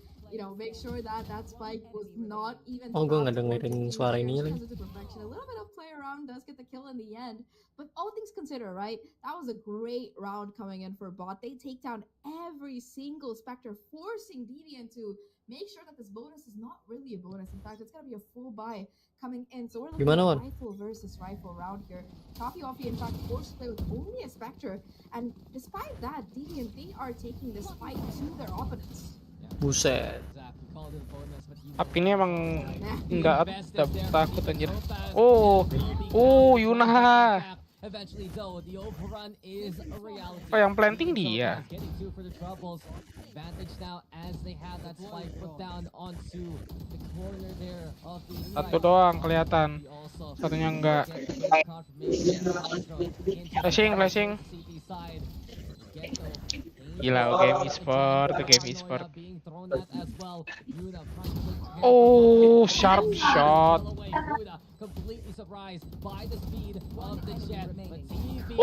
[SPEAKER 3] make sure that that spike was not even.
[SPEAKER 6] Oh, gue nggak
[SPEAKER 3] tapped towards
[SPEAKER 6] dengerin
[SPEAKER 3] the
[SPEAKER 6] suara
[SPEAKER 3] player.
[SPEAKER 6] ini
[SPEAKER 3] She
[SPEAKER 6] lagi.
[SPEAKER 3] has it to perfection. A little bit of play around does get the kill in the end, but all things considered, right? That was a great round coming in for bot. They take down every single Spectre, forcing Deviant to make sure that this bonus is not really a bonus. In fact, it's gonna be a full buy coming in. So we're looking
[SPEAKER 6] Gimana,
[SPEAKER 3] at
[SPEAKER 6] Wan?
[SPEAKER 3] rifle versus rifle round here. Copy Offie, in fact, forced to play with only a Spectre, and despite that, Deviant, they are taking this fight to their opponents.
[SPEAKER 6] Buset.
[SPEAKER 1] Exactly, called it a bonus, but he
[SPEAKER 2] Api ini emang nggak
[SPEAKER 1] best is there for
[SPEAKER 2] takut
[SPEAKER 1] David
[SPEAKER 2] anjir.
[SPEAKER 1] Topaz.
[SPEAKER 2] Oh,
[SPEAKER 1] Will be
[SPEAKER 2] oh,
[SPEAKER 1] captured
[SPEAKER 2] Yuna.
[SPEAKER 1] by the back. Eventually, though, the overrun is a reality.
[SPEAKER 2] Oh, yang planting
[SPEAKER 1] David
[SPEAKER 2] dia.
[SPEAKER 1] Topaz getting two for the troubles. Advantage now as they have that spike put down onto the corner there of the
[SPEAKER 2] Satu doang kelihatan.
[SPEAKER 1] He also
[SPEAKER 2] Satunya enggak.
[SPEAKER 1] gets a bit of confirmation from Astro into
[SPEAKER 2] Flashing,
[SPEAKER 1] the
[SPEAKER 2] flashing.
[SPEAKER 1] CT side. Get the
[SPEAKER 2] Gila, game e-sport, game e-sport.
[SPEAKER 1] being thrown at as well. Yuna practically
[SPEAKER 2] Oh, sharp shot.
[SPEAKER 1] away. Yuna completely surprised by the speed of the jet. But TV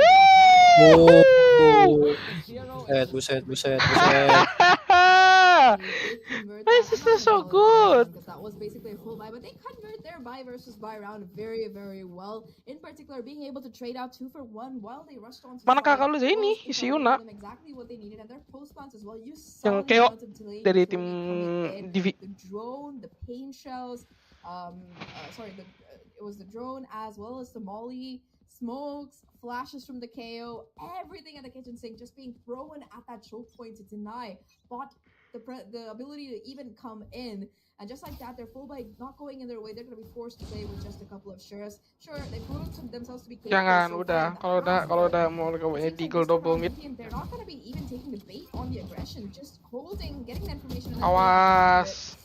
[SPEAKER 6] Oh.
[SPEAKER 1] zero
[SPEAKER 6] Buset, buset, buset, buset.
[SPEAKER 2] This is so good.
[SPEAKER 3] Because that was basically a full buy, but they convert their buy versus buy round very, very well. In particular, being able to trade out 2 for 1 while they rushed on to
[SPEAKER 2] Mana
[SPEAKER 3] site
[SPEAKER 2] kakak lu ini,
[SPEAKER 3] was
[SPEAKER 2] si
[SPEAKER 3] providing
[SPEAKER 2] Yuna.
[SPEAKER 3] them exactly what they needed, and their post plants as well. You
[SPEAKER 2] Yang
[SPEAKER 3] saw the
[SPEAKER 2] Keo
[SPEAKER 3] amount of delay
[SPEAKER 2] dari
[SPEAKER 3] utility
[SPEAKER 2] tim
[SPEAKER 3] coming in.
[SPEAKER 2] Divi.
[SPEAKER 3] The drone, the pain shells, it was the drone as well as the molly, smokes, flashes from the KO, everything at the kitchen sink just being thrown at that choke point to deny bot the ability to even come in. And just like that, their full buy not going in their way, they're going to be forced to play with just a couple of shares. Sure, they've proven to themselves to be capable.
[SPEAKER 2] Jangan,
[SPEAKER 3] so
[SPEAKER 2] udah.
[SPEAKER 3] far,
[SPEAKER 2] Kalau udah mau kawinnya Deagle double mid.
[SPEAKER 3] They're not going to be even taking the bait on the aggression, just holding, getting the information.
[SPEAKER 2] Awas.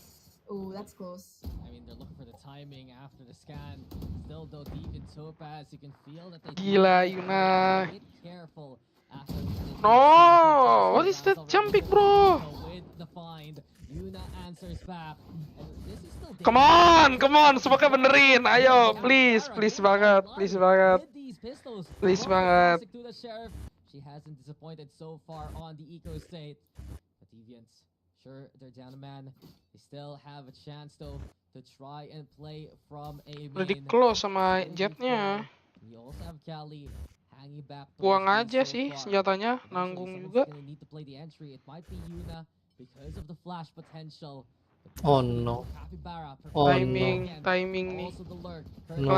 [SPEAKER 3] Oh, that's close.
[SPEAKER 1] I mean, they're looking for the timing after the scan. Still, though, deep in Topaz, you can feel that they
[SPEAKER 2] Gila, Yuna.
[SPEAKER 1] Be careful after
[SPEAKER 2] No, what is that jumping, bro?
[SPEAKER 1] with the find, Yuna answers back. And this is still
[SPEAKER 2] Come on, semoga benerin. Ayo, please banget, please banget.
[SPEAKER 1] With these pistols,
[SPEAKER 2] Please
[SPEAKER 1] from the
[SPEAKER 2] banget.
[SPEAKER 1] classic to the sheriff, she hasn't disappointed so far on the eco state. But Deviants, sure, they're down a man. They still have a chance though to try and play from a
[SPEAKER 2] Udah di
[SPEAKER 1] main.
[SPEAKER 2] close sama jetnya.
[SPEAKER 1] We also have Cali hanging back.
[SPEAKER 2] Buang
[SPEAKER 1] towards
[SPEAKER 2] aja
[SPEAKER 1] B so
[SPEAKER 2] sih
[SPEAKER 1] far.
[SPEAKER 2] senjatanya,
[SPEAKER 1] Eventually,
[SPEAKER 2] nanggung
[SPEAKER 1] someone's
[SPEAKER 2] juga.
[SPEAKER 1] gonna need to play the entry. It might be Yuna because of the flash potential.
[SPEAKER 6] Oh no.
[SPEAKER 1] Capybara
[SPEAKER 6] Oh,
[SPEAKER 2] Timing nih.
[SPEAKER 1] also the lurk.
[SPEAKER 6] No.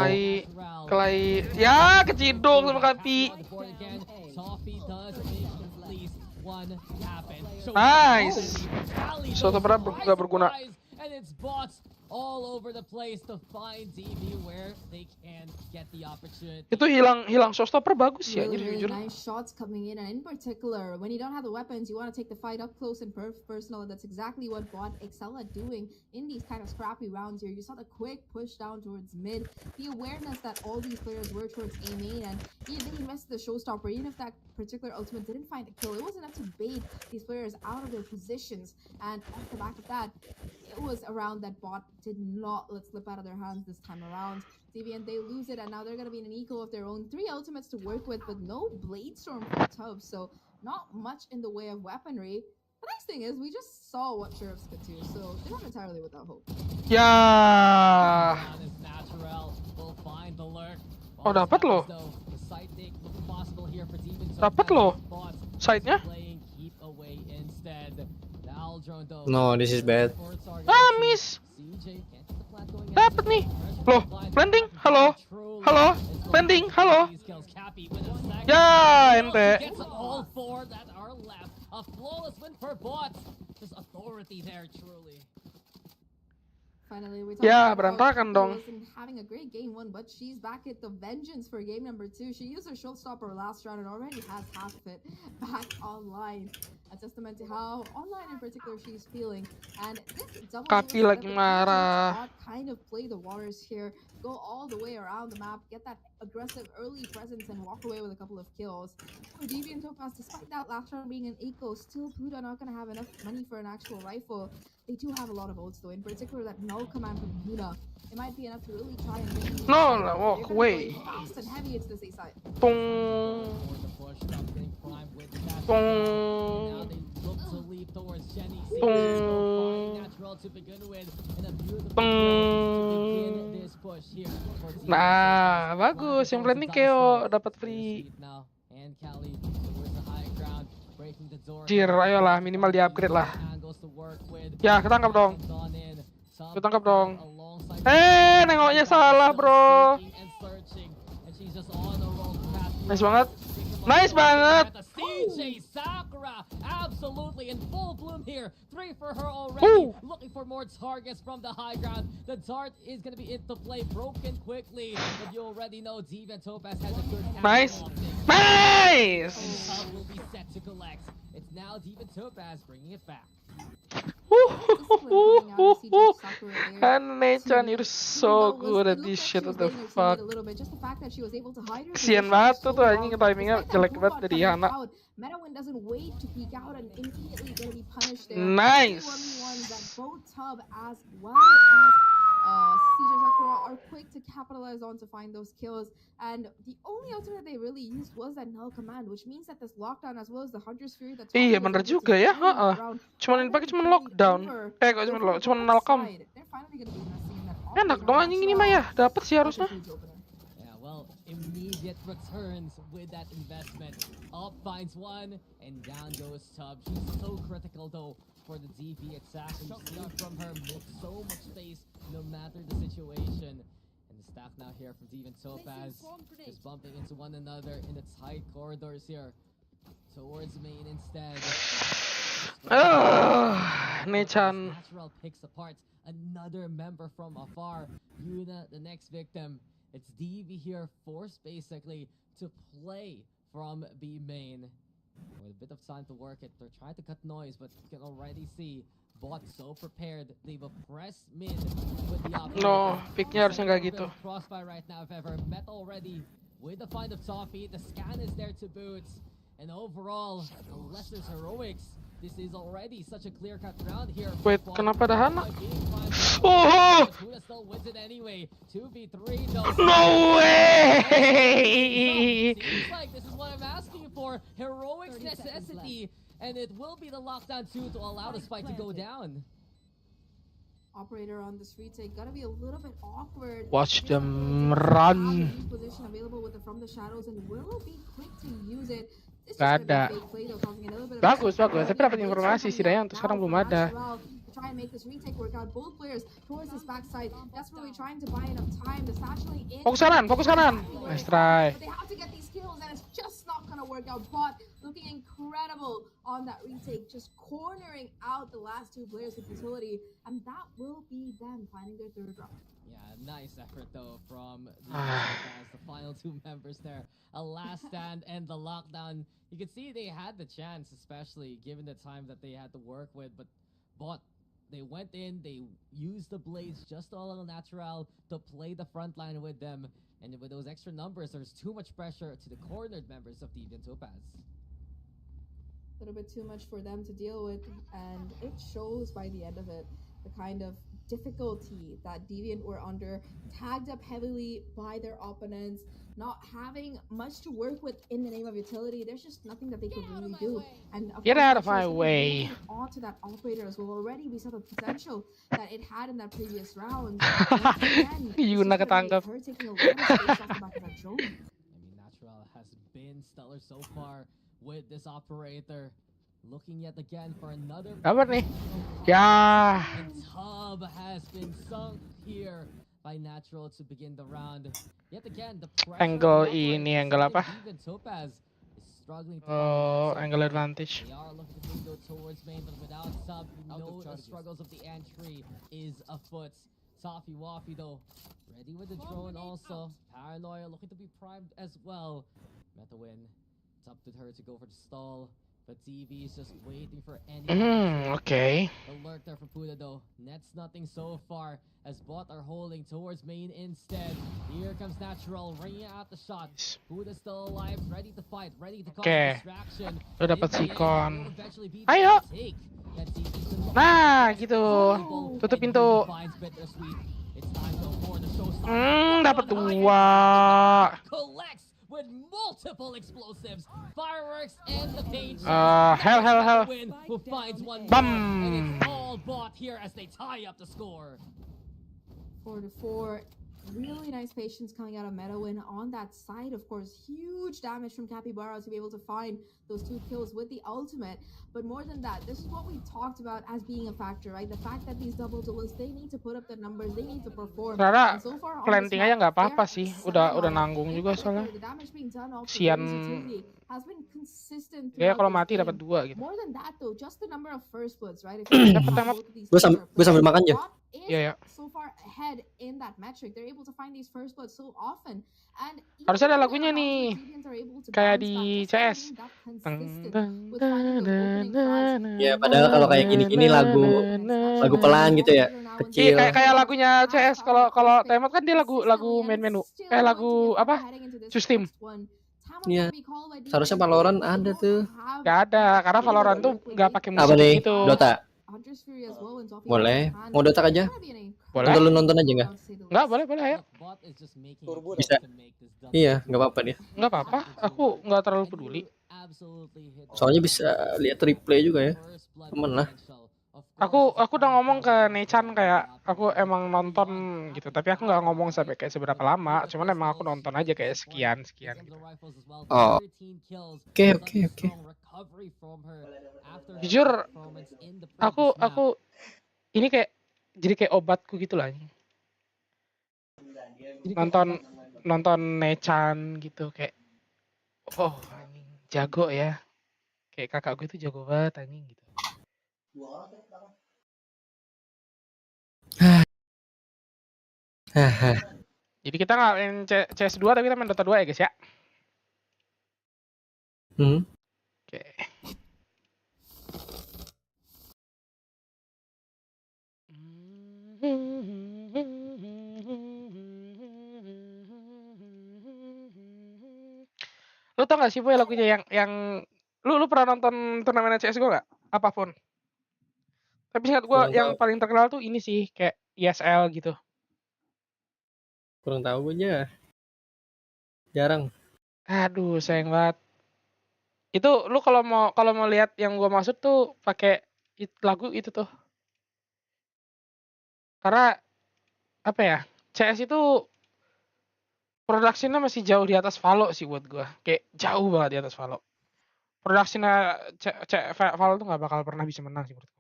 [SPEAKER 2] Kelai, ya keciduk sama Kapi.
[SPEAKER 1] Toffee does make at least one happen.
[SPEAKER 2] Nice.
[SPEAKER 1] Cali
[SPEAKER 2] So,
[SPEAKER 1] goes
[SPEAKER 2] nggak berguna.
[SPEAKER 1] surprise, and it's bots all over the place to find DV where they can get the opportunity.
[SPEAKER 2] Itu hilang showstopper bagus ya,
[SPEAKER 3] Really,
[SPEAKER 2] jadi
[SPEAKER 3] really
[SPEAKER 2] jujur.
[SPEAKER 3] nice shots coming in, and in particular, when you don't have the weapons, you want to take the fight up close and personal, and that's exactly what bot excel at doing in these kind of scrappy rounds here. You saw the quick push down towards mid, the awareness that all these players were towards A main, and they invested the showstopper. Even if that particular ultimate didn't find a kill, it was enough to bait these players out of their positions, and off the back of that, it was a round that bot did not let slip out of their hands this time around. Deviant, they lose it, and now they're going to be in an eco of their own. 3 ultimates to work with, but no Blade Storm for Tubbs, so not much in the way of weaponry. The nice thing is, we just saw what Sheriffs could do, so they're not entirely without hope.
[SPEAKER 2] Ya.
[SPEAKER 1] Down is natural. We'll find the lurk.
[SPEAKER 2] Oh, dapat loh.
[SPEAKER 1] The side take looking possible here for Demon
[SPEAKER 2] Dapat loh. Side-nya.
[SPEAKER 1] Playing keep away instead. The Owl drone though.
[SPEAKER 6] No, this is bad.
[SPEAKER 2] Ah, miss.
[SPEAKER 1] CJ can't get the plant going.
[SPEAKER 2] Dapat nih. Loh, landing. Halo. Halo. Landing. Halo. Ya, ente.
[SPEAKER 1] Gets all 4 that are left. A flawless win for bots. Just authority there, truly.
[SPEAKER 3] finally. We
[SPEAKER 2] Ya,
[SPEAKER 3] talked about
[SPEAKER 2] berantakan
[SPEAKER 3] how
[SPEAKER 2] dong.
[SPEAKER 3] Kapi wasn't having a great game one, but she's back at the vengeance for game number 2. She used her showstopper last round and already has half of it back online. A testament to how online in particular she's feeling. And this double
[SPEAKER 2] Kapi
[SPEAKER 3] duo
[SPEAKER 2] lagi
[SPEAKER 3] setup,
[SPEAKER 2] marah.
[SPEAKER 3] kind of play the waters here, go all the way around the map, get that aggressive early presence and walk away with a couple of kills. For Deviant Topaz, despite that last round being an eco, still Buddha not going to have enough money for an actual rifle. They do have a lot of ults though, in particular that null command from Buddha. It might be enough to really try and get these
[SPEAKER 2] No,
[SPEAKER 3] inside.
[SPEAKER 2] walk
[SPEAKER 3] They're
[SPEAKER 2] away.
[SPEAKER 3] going fast and heavy into the C side.
[SPEAKER 2] Tung.
[SPEAKER 1] Now they look to leap towards Jenny. Finding natural to begin with, and a beautiful to begin this push here.
[SPEAKER 2] Nah, bagus. Yang penting Keo dapat free.
[SPEAKER 1] Now and Cali towards the high ground, breaking the door.
[SPEAKER 2] Jir, ayolah minimal di upgrade lah. Ya, ketangkap dong. Ketangkap dong. Nengoknya salah, bro. Nice banget. Nice banget.
[SPEAKER 1] CJ Sakura, absolutely in full bloom here. 3 for her already. Looking for more targets from the high ground. The dart is going to be into play, broken quickly. But you already know Deviant Topaz has a good
[SPEAKER 2] Nice.
[SPEAKER 1] Nice. Will be set to collect. It's now Deviant Topaz bringing it back.
[SPEAKER 6] And Nechan, you're so good at this shit, what the fuck.
[SPEAKER 2] Kesian banget tuh anjing, timingnya jelek banget dari Hana.
[SPEAKER 3] Medawin doesn't wait to peek out and immediately gonna be punished there.
[SPEAKER 2] Nice.
[SPEAKER 3] That both Tub as well as CJ Sakura are quick to capitalize on to find those kills, and the only alternate they really used was that null command, which means that this lockdown as well as the Hunter's Fury that's
[SPEAKER 2] Iya bener juga ya, cuman yang pakai cuman lockdown, kok cuman nalcom. Enak dong anjing ini mah ya, dapet sih harusnya.
[SPEAKER 1] Immediate returns with that investment. Up finds one, and down goes Tub. She's so critical though for the DP attack. You see from her makes so much space no matter the situation. And the staff now here from Deviant Topaz just bumping into one another in the tight corridors here. Towards main instead.
[SPEAKER 2] Nechan.
[SPEAKER 1] Natural picks apart another member from afar. Yuna, the next victim. It's DV here forced basically to play from B main. With a bit of time to work it, they're trying to cut noise, but you can already see Bot so prepared. They've pressed mid with the option.
[SPEAKER 2] No, picknya harusnya nggak gitu.
[SPEAKER 1] Crossfire right now, if ever. Met already with the find of Toffee. The scan is there to boot. And overall, unless there's heroics, this is already such a clear-cut round here.
[SPEAKER 2] Wait, kenapa ada Hana? Oh!
[SPEAKER 1] Still wins it anyway. 2v3, no.
[SPEAKER 2] No way!
[SPEAKER 1] Seems like this is what I'm asking for. Heroics necessity. And it will be the lockdown 2 to allow this fight to go down.
[SPEAKER 3] Operator on this retake gotta be a little bit awkward.
[SPEAKER 2] Watch them run.
[SPEAKER 3] Position available with the from the shadows and will be quick to use it.
[SPEAKER 2] Gak ada. Bagus. Tapi dapat informasi setidaknya untuk sekarang belum ada.
[SPEAKER 3] Try and make this retake work out. Both players towards this backside, desperately trying to buy enough time. The satchel in.
[SPEAKER 2] Fokus kanan. Nice try.
[SPEAKER 3] But they have to get these kills, and it's just not gonna work out. But looking incredible on that retake, just cornering out the last 2 players with utility, and that will be them finding their 3rd round.
[SPEAKER 1] Yeah, nice effort though from the final 2 members there. A last stand and the lockdown. You can see they had the chance, especially given the time that they had to work with, but they went in, they used the blades just all natural to play the front line with them, and with those extra numbers, there's too much pressure to the cornered members of Deviant Topaz.
[SPEAKER 3] A little bit too much for them to deal with, and it shows by the end of it. The kind of difficulty that Deviant were under, tagged up heavily by their opponents, not having much to work with in the name of utility. There's just nothing that they could really do. And
[SPEAKER 2] Get out of my way.
[SPEAKER 3] Onto that operator as well. Already we saw the potential that it had in that previous round.
[SPEAKER 2] Yuna ketangkap.
[SPEAKER 3] Her taking a lot of space off the back of that drone.
[SPEAKER 1] I mean, Natural has been stellar so far with this operator. Looking yet again for another.
[SPEAKER 2] Kabar nih? Ya.
[SPEAKER 1] And Tub has been sunk here by Natural to begin the round. Yet again, the
[SPEAKER 2] Angle ini, angle apa?
[SPEAKER 1] Topaz is struggling.
[SPEAKER 2] Oh, angle advantage.
[SPEAKER 1] They are looking to go towards main, but without Tub, you know the struggles of the entry is afoot. Toffee Waffy though, ready with the drone also. Paranoia looking to be primed as well. Meta win. It's up to her to go for the stall. But TV is just waiting for any
[SPEAKER 2] Okay.
[SPEAKER 1] The lurk there for Puda though. Nets nothing so far as bot are holding towards main instead. Here comes Natural, ringing out the shot. Puda still alive, ready to fight, ready to cause distraction.
[SPEAKER 2] Lu dapat sikon.
[SPEAKER 1] Ayo.
[SPEAKER 2] Ayo. Nah, gitu. Tutup pintu. Dapat 2.
[SPEAKER 1] Collects with multiple explosives, fireworks, and the page.
[SPEAKER 2] Hell.
[SPEAKER 1] Who finds one
[SPEAKER 2] Bam.
[SPEAKER 1] more, and it's all bought here as they tie up the score.
[SPEAKER 3] 4-4. Really nice patience coming out of Meadowin on that side. Of course, huge damage from Capybara to be able to find those 2 kills with the ultimate. But more than that, this is what we talked about as being a factor, right? The fact that these double duelists, they need to put up the numbers, they need to perform.
[SPEAKER 2] Rara,
[SPEAKER 3] And so far on
[SPEAKER 2] planting
[SPEAKER 3] this
[SPEAKER 2] aja
[SPEAKER 3] map,
[SPEAKER 2] nggak apa-apa
[SPEAKER 3] they're
[SPEAKER 2] sih.
[SPEAKER 3] excelling
[SPEAKER 2] Udah
[SPEAKER 3] on it.
[SPEAKER 2] nanggung
[SPEAKER 3] In
[SPEAKER 2] juga
[SPEAKER 3] particular,
[SPEAKER 2] soalnya.
[SPEAKER 3] the damage being done off the
[SPEAKER 2] Sian.
[SPEAKER 3] versatility has been consistent
[SPEAKER 2] Ya
[SPEAKER 3] throughout
[SPEAKER 2] kalau
[SPEAKER 3] this
[SPEAKER 2] mati
[SPEAKER 3] game.
[SPEAKER 2] dapat 2 gitu.
[SPEAKER 3] More than that though, just the number of first bloods, right? If you
[SPEAKER 2] Dapat
[SPEAKER 3] have
[SPEAKER 2] tamat.
[SPEAKER 3] both of these
[SPEAKER 7] Gue
[SPEAKER 3] teams are
[SPEAKER 7] sambil makan aja.
[SPEAKER 3] Bot is
[SPEAKER 2] Iya.
[SPEAKER 3] so far ahead in that metric. They're able to find these first bloods so often. And
[SPEAKER 2] Harusnya ada
[SPEAKER 3] even
[SPEAKER 2] lagunya
[SPEAKER 3] when
[SPEAKER 2] nih.
[SPEAKER 3] Deviants are able to
[SPEAKER 2] Kayak
[SPEAKER 3] bounce
[SPEAKER 2] di
[SPEAKER 3] back, just
[SPEAKER 2] CS.
[SPEAKER 3] being that consistent with finding those opening frags.
[SPEAKER 7] Ya padahal kalau kayak gini-gini lagu pelan gitu ya, kecil.
[SPEAKER 2] Iya, kayak lagunya CS. Kalau Temot kan dia lagu main menu. Lagu apa? System.
[SPEAKER 7] Iya. Seharusnya Valorant ada tuh.
[SPEAKER 2] Gak ada, karena Valorant tuh nggak pakai
[SPEAKER 7] Apa
[SPEAKER 2] musik
[SPEAKER 7] nih?
[SPEAKER 2] gitu.
[SPEAKER 7] Dota. Boleh. Mau Dota aja?
[SPEAKER 2] Boleh.
[SPEAKER 7] Atau lu nonton aja nggak?
[SPEAKER 2] Nggak, boleh, ayo.
[SPEAKER 7] Bisa. Iya, nggak apa-apa dia.
[SPEAKER 2] Nggak apa-apa, aku nggak terlalu peduli.
[SPEAKER 7] Soalnya bisa lihat replay juga ya. Temen lah.
[SPEAKER 2] Aku udah ngomong ke Nechan kayak aku emang nonton gitu, tapi aku nggak ngomong sampai kayak seberapa lama, cuman emang aku nonton aja kayak sekian gitu.
[SPEAKER 7] Oh. Oke.
[SPEAKER 2] Jujur, aku ini kayak jadi kayak obatku gitu lah. Nonton Nechan gitu kayak, oh anjing jago ya, kayak kakak gue tuh jago banget anjing gitu. Jadi kita nggak main CS2 tapi kita main Dota 2 ya guys ya. Oke. Lu tau gak sih Boy lagunya yang lu pernah nonton turnamen CS gue gak? Apapun. Tapi ingat gue yang paling terkenal tuh ini sih kayak ESL gitu.
[SPEAKER 7] Kurang tahu gue aja. Jarang.
[SPEAKER 2] Aduh sayang banget. Itu lu kalau mau lihat yang gue maksud tuh pakai lagu itu tuh. Karena apa ya? CS itu produksinya masih jauh di atas Valo sih buat gue. Kayak jauh banget di atas Valo. Produksinya Valo tuh nggak bakal pernah bisa menang sih menurut gue.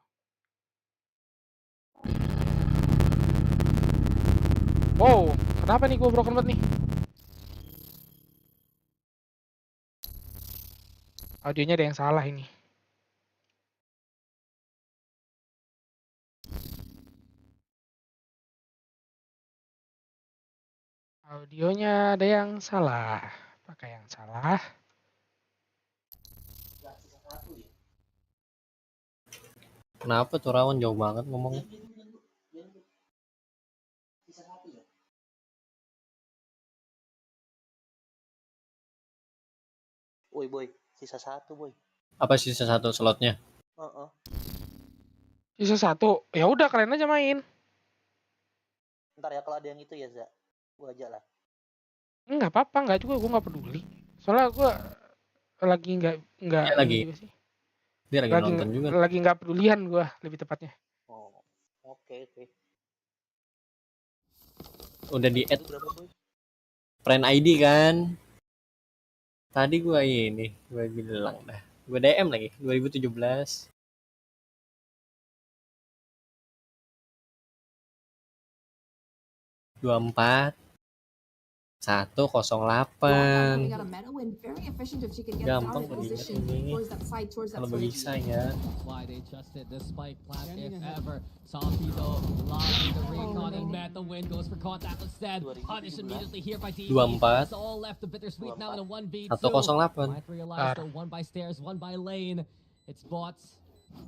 [SPEAKER 2] Wow, kenapa nih gue broken banget nih? Audionya ada yang salah ini. Audionya ada yang salah. Apakah yang salah?
[SPEAKER 7] Kenapa tuh Rawan jauh banget ngomongnya?
[SPEAKER 8] Woi boy, sisa 1 boy.
[SPEAKER 7] Apa sisa 1 slotnya?
[SPEAKER 2] Sisa 1. Ya udah kalian aja main.
[SPEAKER 8] Ntar ya kalau ada yang itu ya Za, gua aja lah.
[SPEAKER 2] Enggak apa-apa, enggak juga gue nggak peduli. Soalnya gue lagi nggak
[SPEAKER 7] Ya, lagi.
[SPEAKER 2] juga sih.
[SPEAKER 7] Dia lagi nonton juga.
[SPEAKER 2] Lagi nggak pedulian gue lebih tepatnya.
[SPEAKER 8] Oh, oke.
[SPEAKER 7] Udah di add
[SPEAKER 8] Itu berapa boy?
[SPEAKER 7] friend ID kan? Tadi gue bilang dah. Gue DM lagi 2017. 24 108. Gampang kok diingat ini. Kalau bisa ya.
[SPEAKER 1] Metalwin goes for contact instead. Punished immediately here by DB.
[SPEAKER 7] 24.
[SPEAKER 1] It's all left to Bittersweet now in a 1v2.
[SPEAKER 7] 108.
[SPEAKER 1] Might realize though, one by stairs, one by lane. It's Bots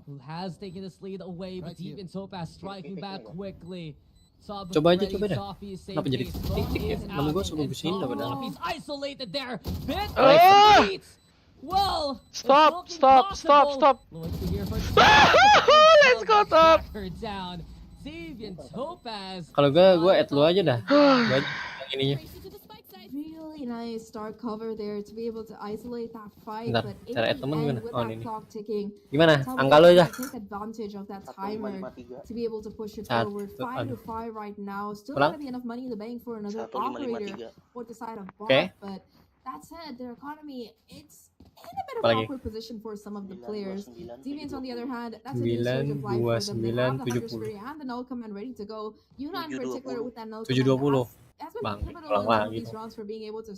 [SPEAKER 1] who has taken this lead away, but Deviant Topaz striking back quickly.
[SPEAKER 7] Coba aja, coba dah. Kenapa jadi titik ya? Namun gue suka gusin dah padahal.
[SPEAKER 1] He's isolated there. Well,
[SPEAKER 6] Stop. Let's go top.
[SPEAKER 1] Down. Deviant Topaz.
[SPEAKER 7] Kalau gue add lu aja dah. Gue aja yang ininya.
[SPEAKER 3] Really nice start cover there to be able to isolate that fight.
[SPEAKER 7] Bentar,
[SPEAKER 3] But in
[SPEAKER 7] cara add
[SPEAKER 3] the
[SPEAKER 7] temen
[SPEAKER 3] end,
[SPEAKER 7] gimana?
[SPEAKER 3] with
[SPEAKER 7] Oh,
[SPEAKER 3] that
[SPEAKER 7] ini.
[SPEAKER 3] clock ticking,
[SPEAKER 7] Gimana?
[SPEAKER 3] Tubby
[SPEAKER 7] Angka lu aja.
[SPEAKER 3] take advantage of that
[SPEAKER 8] 1, 5,
[SPEAKER 3] timer
[SPEAKER 8] 5, 3.
[SPEAKER 3] to be able to push it
[SPEAKER 7] Satu,
[SPEAKER 3] forward. 5 to 5 right now. Still
[SPEAKER 7] Ulang.
[SPEAKER 3] gonna be enough money in the bank for another
[SPEAKER 8] 1, 5, 5,
[SPEAKER 3] operator
[SPEAKER 8] 3.
[SPEAKER 3] for the side of Bot.
[SPEAKER 7] Okay.
[SPEAKER 3] But that said, their economy, it's in a bit of
[SPEAKER 7] Apalagi?
[SPEAKER 3] an awkward position for some of the
[SPEAKER 8] 9,
[SPEAKER 3] players.
[SPEAKER 8] 29,
[SPEAKER 3] Deviants, on the
[SPEAKER 8] 70.
[SPEAKER 3] other hand, that's a new surge of life for them. They have the
[SPEAKER 7] 9, 29,
[SPEAKER 3] Hunter Spree and the Null Command ready to go. Yuna in
[SPEAKER 8] 7,
[SPEAKER 3] particular
[SPEAKER 8] 20.
[SPEAKER 3] with that Null
[SPEAKER 7] 7, 20.
[SPEAKER 3] Command has been
[SPEAKER 7] Bang,
[SPEAKER 3] pivotal
[SPEAKER 7] ulang
[SPEAKER 3] in some of
[SPEAKER 7] lagi
[SPEAKER 3] these
[SPEAKER 7] tuh.
[SPEAKER 3] rounds for being able to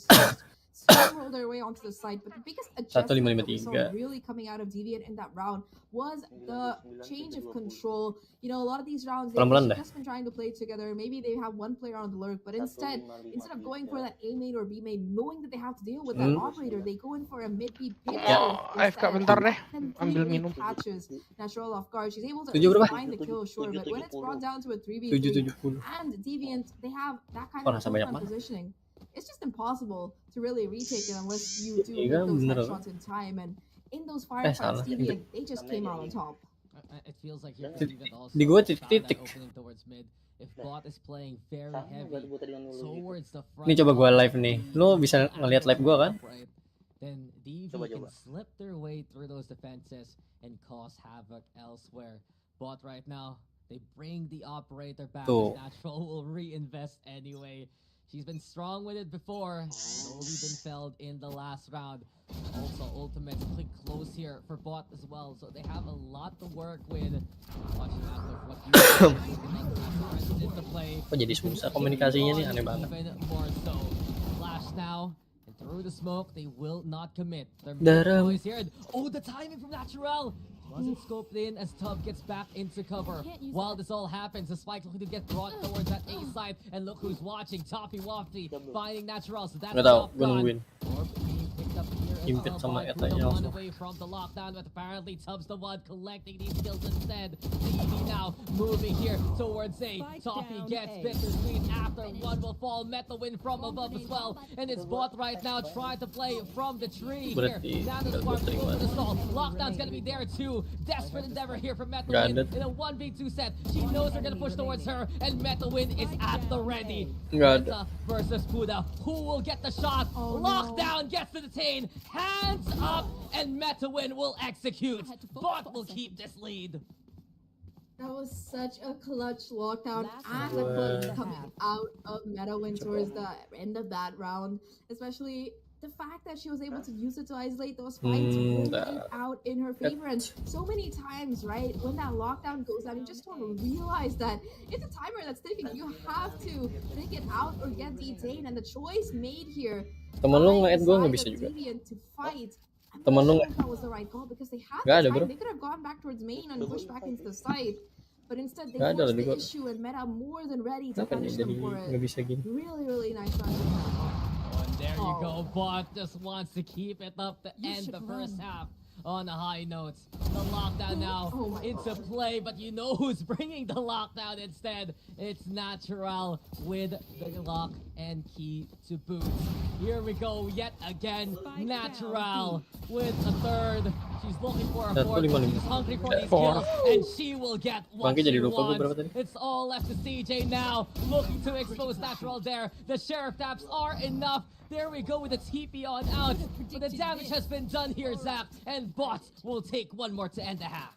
[SPEAKER 3] steamroll their way onto the site. But the biggest adjustment that we saw
[SPEAKER 7] 1553.
[SPEAKER 3] really coming out of Deviant in that round was the change of control. You know, a lot of these rounds, they've
[SPEAKER 7] Pelan-pelan dah.
[SPEAKER 3] just been trying to play together. Maybe they have one player on the lurk, but instead of going for that A main or B main, knowing that they have to deal with that operator, they go in for a mid B pit.
[SPEAKER 6] AFK bentar deh.
[SPEAKER 3] And
[SPEAKER 6] Ambil
[SPEAKER 3] 3v
[SPEAKER 6] minum.
[SPEAKER 3] catches Natural off guard. She's able to
[SPEAKER 7] Tujuh berapa?
[SPEAKER 3] find the kill, sure, but when it's brought down to a 3v3
[SPEAKER 7] 770.
[SPEAKER 3] and Deviant, they have that kind
[SPEAKER 7] Oh,
[SPEAKER 3] of
[SPEAKER 7] rasa banyak
[SPEAKER 3] front
[SPEAKER 7] banget.
[SPEAKER 3] positioning. It's just impossible to really retake it unless you do
[SPEAKER 7] Iya,
[SPEAKER 3] hit those
[SPEAKER 7] bener.
[SPEAKER 3] headshots in time. And in those
[SPEAKER 7] salah.
[SPEAKER 3] firefights, Deviant, they just came out on top.
[SPEAKER 1] It feels like here
[SPEAKER 7] Di-
[SPEAKER 1] Deviant also
[SPEAKER 7] di gua
[SPEAKER 1] found that
[SPEAKER 7] titik-titik.
[SPEAKER 1] opening towards mid. If Bot is playing very
[SPEAKER 8] Sama,
[SPEAKER 1] heavy
[SPEAKER 8] buat gua tadi yang nulung gitu.
[SPEAKER 1] towards the front.
[SPEAKER 7] Ini coba gua live nih. Lu bisa ngeliat live gua kan?
[SPEAKER 1] Then DV
[SPEAKER 8] Coba,
[SPEAKER 1] can
[SPEAKER 8] coba.
[SPEAKER 1] slip their way through those defenses and cause havoc elsewhere. Bot right now, they bring the operator back.
[SPEAKER 7] Tuh.
[SPEAKER 1] Natural will reinvest anyway. She's been strong with it before. Slowly been felled in the last round. Also, ultimate click close here for Bot as well. So they have a lot to work with. Watching out for what you to play.
[SPEAKER 7] Kok jadi susah komunikasinya nih, aneh banget.
[SPEAKER 1] Even more so. Flash now. And through the smoke, they will not commit. Their
[SPEAKER 7] Daram.
[SPEAKER 1] boys here. Oh, the timing from Natural! Wasn't scoped in as Tub gets back into cover. While this all happens, the spike looking to get brought towards that A side. And look who's watching. Toppy Wafty finding Natural. So that's
[SPEAKER 7] Nggak tahu,
[SPEAKER 1] not
[SPEAKER 7] gue
[SPEAKER 1] done.
[SPEAKER 7] nungguin.
[SPEAKER 1] Orb being picked up here as
[SPEAKER 7] Impit
[SPEAKER 1] well
[SPEAKER 7] sama
[SPEAKER 1] by
[SPEAKER 7] Etanya
[SPEAKER 1] Buddha, one
[SPEAKER 7] langsung.
[SPEAKER 1] away from the lockdown, but apparently Tubbs the one collecting these kills instead. DB now moving here towards A. Toppy gets Bittersweet after one will fall. Metal win from above as well. And it's Bot right now trying to play from the tree here.
[SPEAKER 7] Berarti
[SPEAKER 1] Now the
[SPEAKER 7] nggak
[SPEAKER 1] spark
[SPEAKER 7] gua terima.
[SPEAKER 1] over the stall. Lockdown's gonna be there too. Desperate endeavor here from Metal
[SPEAKER 7] Nggak
[SPEAKER 1] Win
[SPEAKER 7] ada.
[SPEAKER 1] in a 1v2 set. She knows they're gonna push towards her, and Metal Win is at the ready.
[SPEAKER 7] Nggak ada.
[SPEAKER 1] Meta versus Buddha. Who will get the shot?
[SPEAKER 3] Oh, no.
[SPEAKER 1] Lockdown gets to detain. Hands up, and Metawin will execute. Bot will keep this lead.
[SPEAKER 3] That was such a clutch lockdown and the clutch coming out of Meadowin towards the end of that round. Especially the fact that she was able to use it to isolate those fights working out in her favor. And so many times, right, when that lockdown goes down, you just don't realize that it's a timer that's ticking. You have to take it out or get detained. And the choice made here
[SPEAKER 7] Temen lu
[SPEAKER 3] by
[SPEAKER 7] nge-add
[SPEAKER 3] the
[SPEAKER 7] gue
[SPEAKER 3] side
[SPEAKER 7] nggak
[SPEAKER 3] of
[SPEAKER 7] bisa juga.
[SPEAKER 3] Deviant to fight. I'm
[SPEAKER 7] Temen
[SPEAKER 3] not
[SPEAKER 7] lu
[SPEAKER 3] sure if that was the right call because they had
[SPEAKER 7] Nggak
[SPEAKER 3] the
[SPEAKER 7] ada,
[SPEAKER 3] time.
[SPEAKER 7] bro.
[SPEAKER 3] They could have gone back towards main and pushed back into the site. But instead they
[SPEAKER 7] Nggak ada
[SPEAKER 3] forced
[SPEAKER 7] lah
[SPEAKER 3] the
[SPEAKER 7] juga.
[SPEAKER 3] issue and Meta more than ready to
[SPEAKER 7] Kenapa nih
[SPEAKER 3] punish
[SPEAKER 7] jadi
[SPEAKER 3] them for
[SPEAKER 7] nggak
[SPEAKER 3] it.
[SPEAKER 7] bisa gini?
[SPEAKER 3] Really nice round.
[SPEAKER 1] And there you go.
[SPEAKER 3] Oh.
[SPEAKER 1] Bot just wants to keep it up to end the first half on the high notes. The lockdown now
[SPEAKER 3] Oh my
[SPEAKER 1] into play, but you know who's bringing the lockdown instead. It's Natural with the lock and key to boot. Here we go yet again. Natural with a third. She's looking for a fourth. She's hungry for these kills, and she will get what
[SPEAKER 7] Bangke
[SPEAKER 1] she
[SPEAKER 7] jadi lupa gue berapa
[SPEAKER 1] wants.
[SPEAKER 7] tadi?
[SPEAKER 1] It's all left to CJ now, looking to expose Natural there. The Sheriff taps are enough. There we go with the TP on out. But the damage has been done here, Zap, and Bot will take one more to end the half.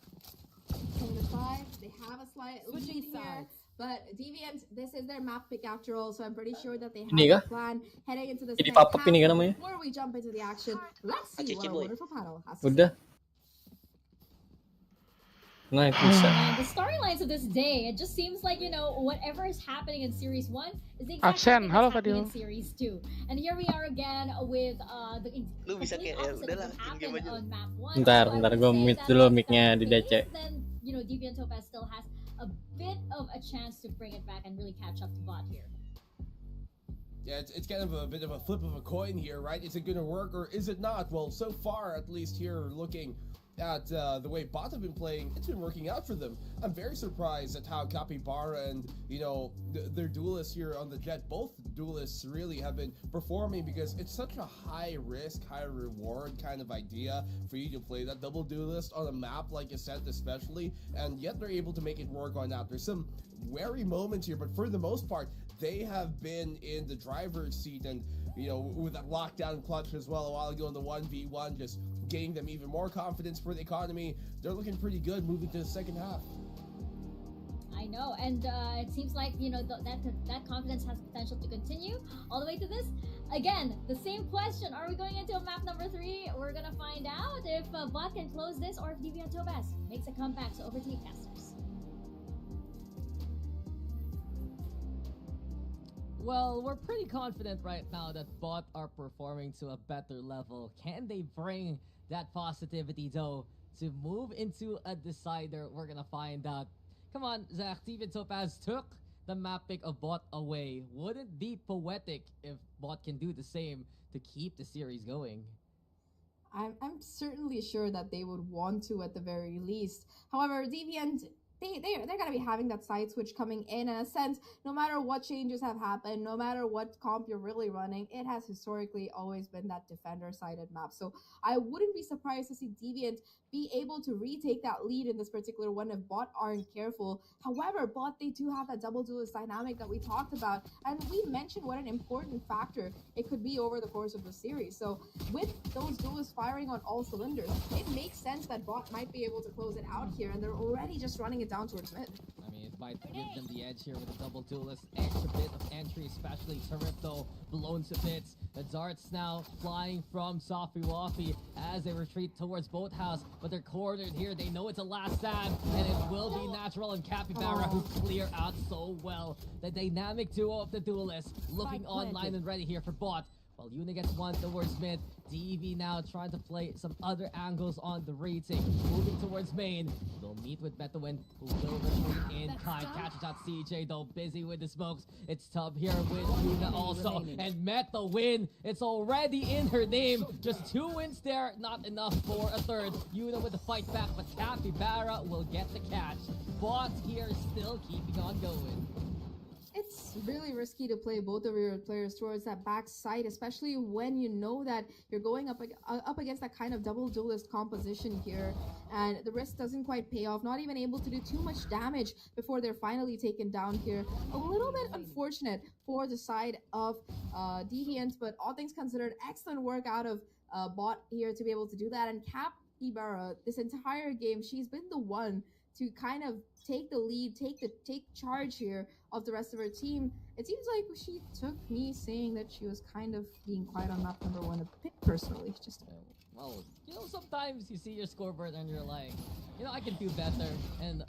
[SPEAKER 3] 5, they have a slight lead here. But Deviant, this is their map pick after all, so I'm pretty sure that they have
[SPEAKER 7] Ini
[SPEAKER 3] a
[SPEAKER 7] kah?
[SPEAKER 3] plan heading into the
[SPEAKER 7] Ini
[SPEAKER 3] second
[SPEAKER 7] papap ini kan
[SPEAKER 3] half.
[SPEAKER 7] namanya?
[SPEAKER 3] Before we jump into the action, let's see what our wonderful panel has to say.
[SPEAKER 7] Udah. Nah, itu bisa.
[SPEAKER 4] The storylines of this day, it just seems like, you know, whatever is happening in Series 1 is the exact
[SPEAKER 6] Absen,
[SPEAKER 4] same thing
[SPEAKER 6] halo,
[SPEAKER 4] that's happening in
[SPEAKER 6] Fadil.
[SPEAKER 4] Series 2. And here we are again with the
[SPEAKER 8] Lu bisa
[SPEAKER 4] complete
[SPEAKER 8] kayak, ya
[SPEAKER 4] opposite
[SPEAKER 8] udahlah,
[SPEAKER 4] of what
[SPEAKER 8] in-game
[SPEAKER 4] happened
[SPEAKER 8] aja.
[SPEAKER 4] on map 1.
[SPEAKER 7] Bentar,
[SPEAKER 4] So I
[SPEAKER 7] bentar,
[SPEAKER 4] would
[SPEAKER 7] gue
[SPEAKER 4] say
[SPEAKER 7] mute
[SPEAKER 4] that
[SPEAKER 7] dulu
[SPEAKER 4] if
[SPEAKER 7] mic-nya
[SPEAKER 4] that's
[SPEAKER 7] di
[SPEAKER 4] the
[SPEAKER 7] DC.
[SPEAKER 4] case, then, you know, Deviant Topaz still has a bit of a chance to bring it back and really catch up to bot here.
[SPEAKER 5] Yeah, it's kind of a bit of a flip of a coin here, right? Is it going to work or is it not? Well, so far, at least here, looking at the way bot have been playing, it's been working out for them. I'm very surprised at how Capybara and, you know, their duelists here on the Jet, both duelists really have been performing, because it's such a high risk, high reward kind of idea for you to play that double duelist on a map like Ascent especially, and yet they're able to make it work on that. There's some wary moments here, but for the most part, they have been in the driver's seat, and, you know, with that lockdown clutch as well a while ago in the 1v1, just getting them even more confidence for the economy. They're looking pretty good moving to the second half.
[SPEAKER 4] I know, and it seems like, you know, that confidence has potential to continue all the way to this. Again, the same question: are we going into map number 3? We're gonna find out if bot can close this or if DOTA2 makes a comeback. So over to you, casters.
[SPEAKER 1] Well, we're pretty confident right now that bot are performing to a better level. Can they bring that positivity, though, to move into a decider? We're gonna find out. Come on, Zach. Steven Topaz took the map pick of bot away. Would it be poetic if bot can do the same to keep the series going?
[SPEAKER 3] I'm certainly sure that they would want to at the very least. However, Deviant, they're going to be having that side switch coming in a sense. No matter what changes have happened, no matter what comp you're really running, it has historically always been that defender-sided map. So I wouldn't be surprised to see Deviant be able to retake that lead in this particular one if bot aren't careful. However, bot, they do have that double duelist dynamic that we talked about, and we mentioned what an important factor it could be over the course of the series. So with those duelists firing on all cylinders, it makes sense that bot might be able to close it out here, and they're already just running it down towards mid.
[SPEAKER 1] I mean, it might give them the edge here with a double duelist. Extra bit of entry, especially Turret, though, blown to bits. The darts now flying from Sophie Waffy as they retreat towards Boathouse, but they're cornered here. They know it's a last stand, and it will be Natural and Capybara who clear out so well. The dynamic duo of the duelists looking online and ready here for bot. While Yuna gets one towards mid, DV now trying to play some other angles on the rating. Moving towards main, they'll meet with Metawin, who will retreat in kind. Catches out CJ, though, busy with the smokes. It's Tub here with Yuna also, and Metawin, it's already in her name. Just 2 wins there, not enough for a third. Yuna with the fight back, but Capybara will get the catch. Bot here still keeping on going.
[SPEAKER 3] It's really risky to play both of your players towards that back side, especially when you know that you're going up against that kind of double duelist composition here, and the risk doesn't quite pay off. Not even able to do too much damage before they're finally taken down here. A little bit unfortunate for the side of Deviant, but all things considered, excellent work out of bot here to be able to do that. And Capybara, this entire game, she's been the one to kind of take the lead, take charge here of the rest of her team. It seems like she took me saying that she was kind of being quiet on map number 1 a bit personally. Just
[SPEAKER 1] well, you know, sometimes you see your scoreboard and you're like, you know, I can do better. And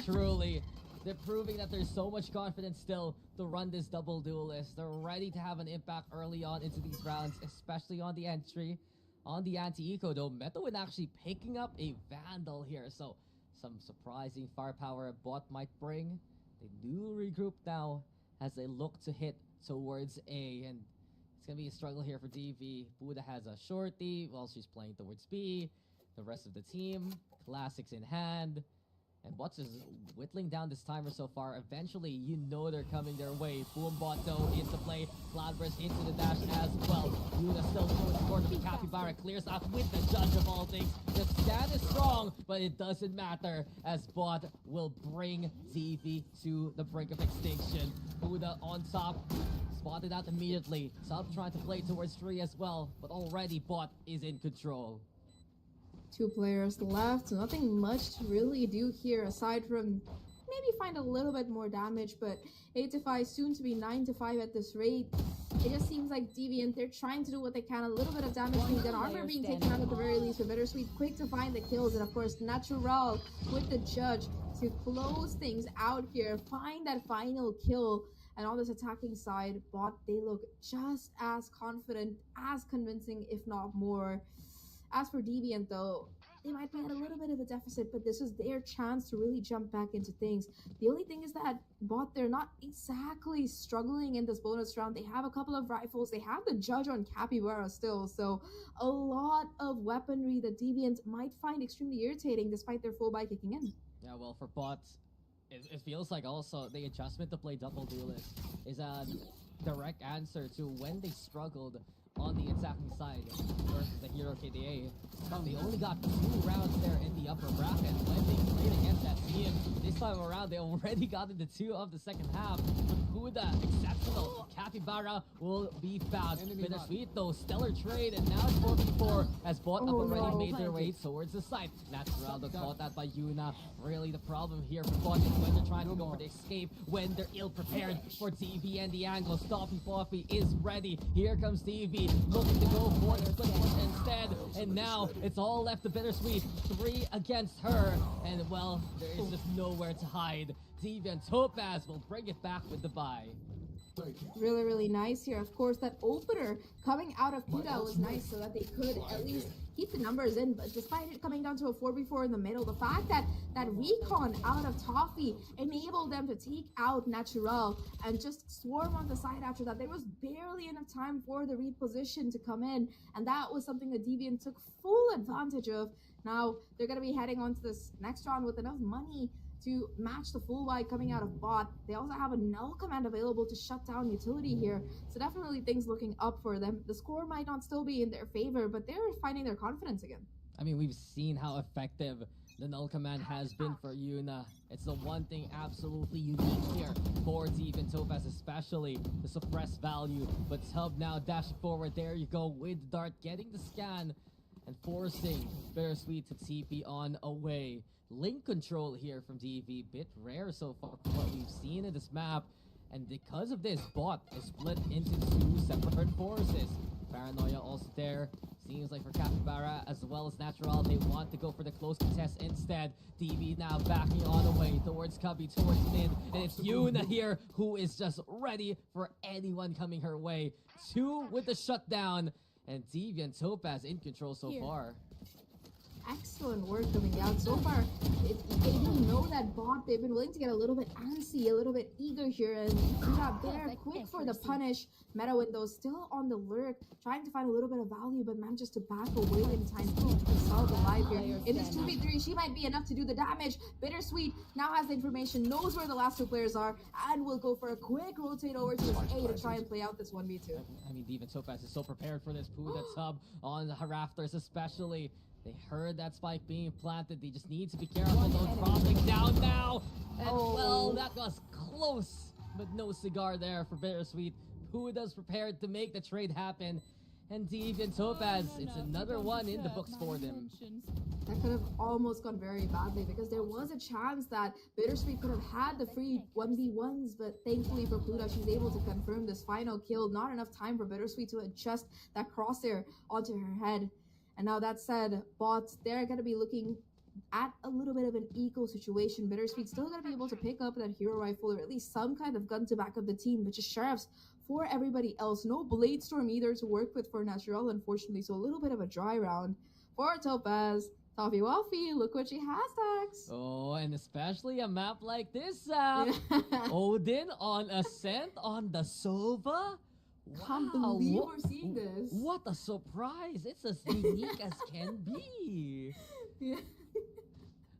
[SPEAKER 1] truly, they're proving that there's so much confidence still to run this double duelist. They're ready to have an impact early on into these rounds, especially on the entry. On the anti-eco, though, Metawin actually picking up a Vandal here, so some surprising firepower bot might bring. They do regroup now as they look to hit towards A, and it's gonna be a struggle here for DV. Buddha has a shorty while she's playing towards B. The rest of the team, classics in hand. And Bots is whittling down this timer so far. Eventually, you know they're coming their way. Boombot, though, into play. Cloudburst into the dash as well. Luna still going forward. The Capybara clears out with the judge of all things. The stand is strong, but it doesn't matter as Bot will bring ZV to the brink of extinction. Buddha on top. Spotted out immediately. Sub trying to play towards 3 as well, but already Bot is in control.
[SPEAKER 3] 2 players left, nothing much to really do here aside from maybe find a little bit more damage, but 8-5, soon to be 9-5 at this rate. It just seems like Deviant, they're trying to do what they can, a little bit of damage being done, armor being taken out at the very least, but Bittersweet quick to find the kills, and of course Natural with the judge to close things out here, find that final kill. And on this attacking side, Bot, they look just as confident, as convincing, if not more. As for Deviant, though, they might be at a little bit of a deficit, but this is their chance to really jump back into things. The only thing is that bot, they're not exactly struggling in this bonus round. They have a couple of rifles. They have the judge on Capybara still, so a lot of weaponry that Deviant might find extremely irritating despite their full buy kicking in.
[SPEAKER 1] Yeah, well, for bots, it feels like also the adjustment to play double duelist is a direct answer to when they struggled on the attacking side versus the Hero KDA. They only got 2 rounds there in the upper bracket when they played against that team. This time around, they already got into 2 of the second half. Huda, exceptional. Capybara will be fast. Bittersweet though, stellar trade, and now it's 4v4 as bot up already made their way towards the site. Natural caught that by Yuna. Really the problem here for bot is when they're trying to go for the escape, when they're ill prepared for TV and the angle. Stoppy Poppy is ready. Here comes TV, looking to go for the split push instead, and now it's all left to Bittersweet. 3 against her, and well, there is just nowhere to hide. Deviant Topaz will bring it back with the buy.
[SPEAKER 3] Really, really nice here. Of course, that opener coming out of Kuda was nice so that they could at least keep the numbers in, but despite it coming down to a 4v4 in the middle, the fact that that recon out of Toffee enabled them to take out Natural and just swarm on the side after that, there was barely enough time for the reposition to come in, and that was something that Deviant took full advantage of. Now, they're going to be heading on to this next round with enough money to match the full buy coming out of bot. They also have a null command available to shut down utility here, so definitely things looking up for them. The score might not still be in their favor, but they're finding their confidence again.
[SPEAKER 1] I mean, we've seen how effective the null command has been for Yuna. It's the one thing absolutely unique here for Deviant Topaz, especially the suppress value. But Tub now dashing forward. There you go with Dart, getting the scan and forcing Bittersweet to TP on away. Link control here from DV, bit rare so far from what we've seen in this map, and because of this, bot is split into 2 separate forces. Paranoia also there. Seems like for Capybara as well as Natural, they want to go for the close contest instead. DV now backing on away towards Cubby, towards mid, and it's Yuna here who is just ready for anyone coming her way. 2 with the shutdown, and Deviant Topaz in control so far.
[SPEAKER 3] Excellent work coming out so far. They don't know that bot. They've been willing to get a little bit antsy, a little bit eager here, and they're quick for the punish. Meta Window still on the lurk, trying to find a little bit of value, but manages to back away in time to solve the live here. In this 2v3, she might be enough to do the damage. Bittersweet now has the information, knows where the last 2 players are, and will go for a quick rotate over to his A to try and play out this 1v2.
[SPEAKER 1] I mean, Deviant Topaz is so prepared for this poo that's up on the rafters especially. They heard that spike being planted. They just need to be careful. Don't dropping down now. And well, that was close, but no cigar there for Bittersweet. Puda's prepared to make the trade happen. And Deviant Topaz, it's another one in the books for them.
[SPEAKER 3] That could have almost gone very badly because there was a chance that Bittersweet could have had the free 1v1s, but thankfully for Puda, she's able to confirm this final kill. Not enough time for Bittersweet to adjust that crosshair onto her head. And now that said, bots, they're going to be looking at a little bit of an eco situation. Bittersweet still going to be able to pick up that hero rifle or at least some kind of gun to back up the team, but just sheriffs for everybody else. No Blade Storm either to work with for Natural, unfortunately, so a little bit of a dry round for Topaz. Toffee Waffy, look what she has, Dax.
[SPEAKER 1] Oh, and especially a map like this, Odin on Ascent on the Sova.
[SPEAKER 3] Can't believe we're seeing this.
[SPEAKER 1] What a surprise. It's as unique as can be.
[SPEAKER 3] Yeah.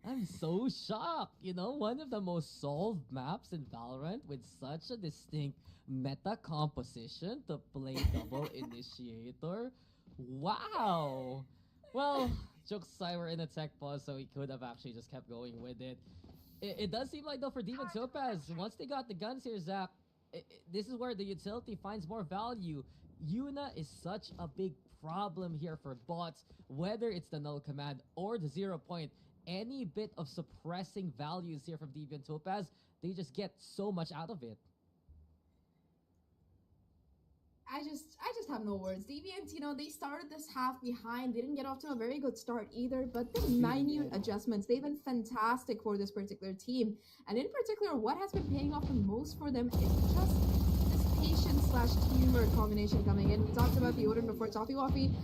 [SPEAKER 1] I'm so shocked. You know, one of the most solved maps in Valorant with such a distinct meta composition to play double initiator. Wow. Well, jokes aside, we're in a tech pause, so we could have actually just kept going with it. It does seem like, though, for Deviant Topaz, once they got the guns here, Zap, this is where the utility finds more value. Yuna is such a big problem here for bots, whether it's the null command or the 0 point. Any bit of suppressing values here from Deviant Topaz, they just get so much out of it.
[SPEAKER 3] I just have no words. Deviant, you know, they started this half behind. They didn't get off to a very good start either, but the minute adjustments, they've been fantastic for this particular team. And in particular, what has been paying off the most for them is just this patience slash teamwork combination coming in. We talked about the Odin before. Toffee Waffy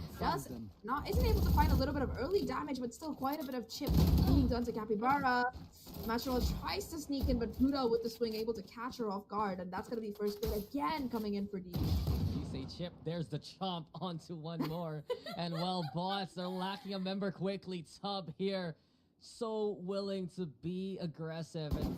[SPEAKER 3] isn't able to find a little bit of early damage, but still quite a bit of chip being done to Capybara. Natural tries to sneak in, but Buddha with the swing able to catch her off guard, and that's gonna be first play again coming in for D.
[SPEAKER 1] You say chip, there's the chomp onto one more. And well, bots are lacking a member quickly. Tub here, so willing to be aggressive. And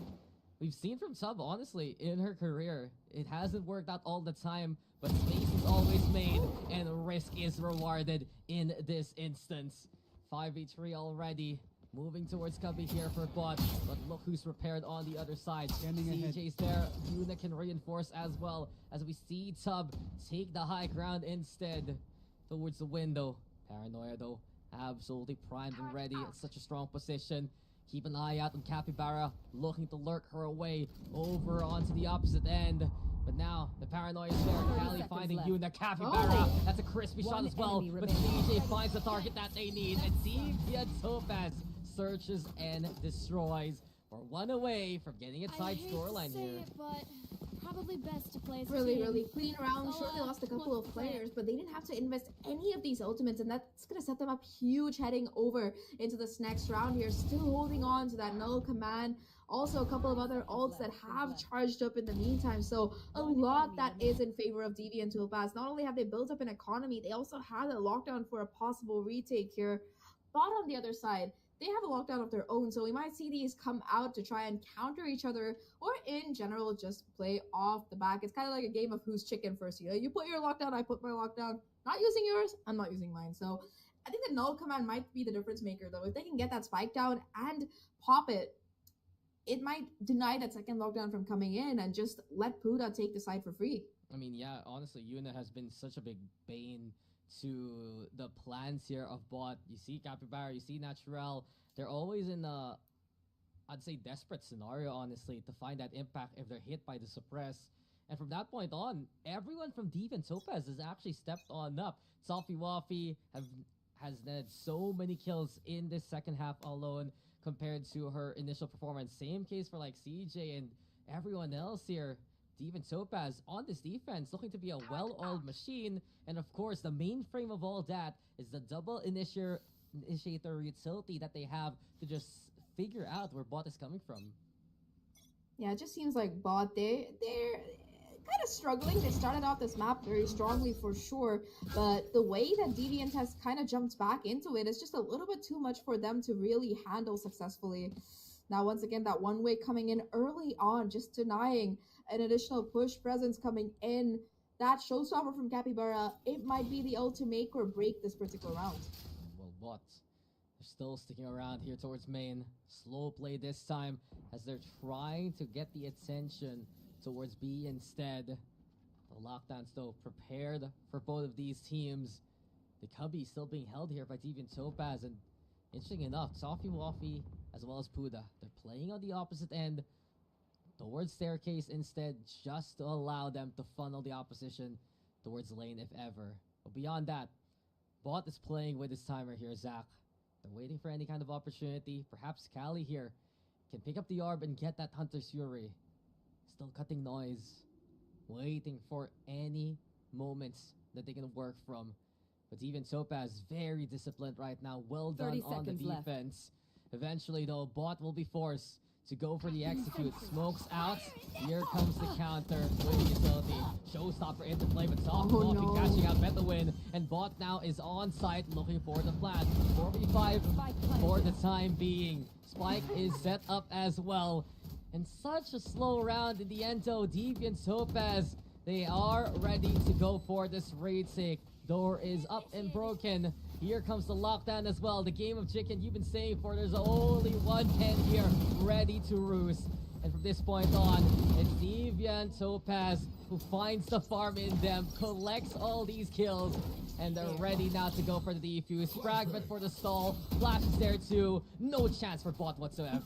[SPEAKER 1] we've seen from Tub, honestly, in her career, it hasn't worked out all the time, but space is always made, and risk is rewarded in this instance. 5v3 already. Moving towards Cubby here for bot, but look who's prepared on the other side. CJ's there, Yuna can reinforce as well, as we see Tub take the high ground instead towards the window. Paranoia though, absolutely primed and ready at such a strong position. Keep an eye out on Capybara, looking to lurk her away over onto the opposite end. But now, the Paranoia is there. Callie finding Yuna. Capybara, that's a crispy shot as well. But CJ finds the target that they need. And DOTA2 searches and destroys. We're one away from getting a tight scoreline here.
[SPEAKER 4] But probably best to play as
[SPEAKER 3] Really clean round. Sure, they lost a couple of players, but they didn't have to invest any of these ultimates, and that's going to set them up huge heading over into this next round here. Still holding on to that null command. Also, a couple of other ults that have charged up in the meantime. So a lot that is in favor of DV and Topaz. Not only have they built up an economy, they also had a lockdown for a possible retake here. But on the other side, they have a lockdown of their own, so we might see these come out to try and counter each other, or in general, just play off the back. It's kind of like a game of who's chicken first. You put your lockdown, I put my lockdown. Not using yours, I'm not using mine. So I think the null command might be the difference maker, though. If they can get that spike down and pop it, it might deny that second lockdown from coming in and just let Puda take the side for free.
[SPEAKER 1] I mean, yeah, honestly, Yuna has been such a big bane to the plans here of bot. You see Capybara, you see Natural. They're always in a, I'd say, desperate scenario, honestly, to find that impact if they're hit by the suppress. And from that point on, everyone from Deep and Topaz has actually stepped on up. Toffee Waffy has had so many kills in this second half alone compared to her initial performance. Same case for like CJ and everyone else here. Deep and Topaz on this defense, looking to be a well-oiled machine. And of course, the main frame of all that is the double initiator utility that they have to just figure out where bot is coming from.
[SPEAKER 3] Yeah, it just seems like bot, they're kind of struggling. They started off this map very strongly for sure, but the way that Deviant has kind of jumped back into it is just a little bit too much for them to really handle successfully. Now, once again, that one way coming in early on, just denying an additional push presence coming in. That showstopper from Capybara, it might be the ult to make or break this particular round.
[SPEAKER 1] Well, bot, they're still sticking around here towards main. Slow play this time as they're trying to get the attention towards B instead. The lockdown's though prepared for both of these teams. The Cubby still being held here by Deviant Topaz, and interesting enough, Toffee Waffy as well as Puda, they're playing on the opposite end towards staircase instead, just to allow them to funnel the opposition towards lane if ever. But beyond that, bot is playing with his timer here, Zach. They're waiting for any kind of opportunity. Perhaps Callie here can pick up the orb and get that Hunter's Fury. Still cutting noise, waiting for any moments that they can work from. But even Topaz, very disciplined right now. Well done on the defense. Eventually, though, bot will be forced to go for the execute. Smokes out. Here comes the counter with the utility. Showstopper into play, but Toffee Waffy catching out Betawin. And bot now is on site looking for the plant. 4v5 for the time being. Spike is set up as well. And such a slow round in the end, though. Deviant Topaz, they are ready to go for this retake. Door is up and broken. Here comes the lockdown as well. The game of chicken you've been saying for. There's only one pen here ready to roost. And from this point on, it's Deviant Topaz who finds the farm in them, collects all these kills, and they're ready now to go for the defuse. Fragment for the stall. Flash is there too. No chance for bot whatsoever.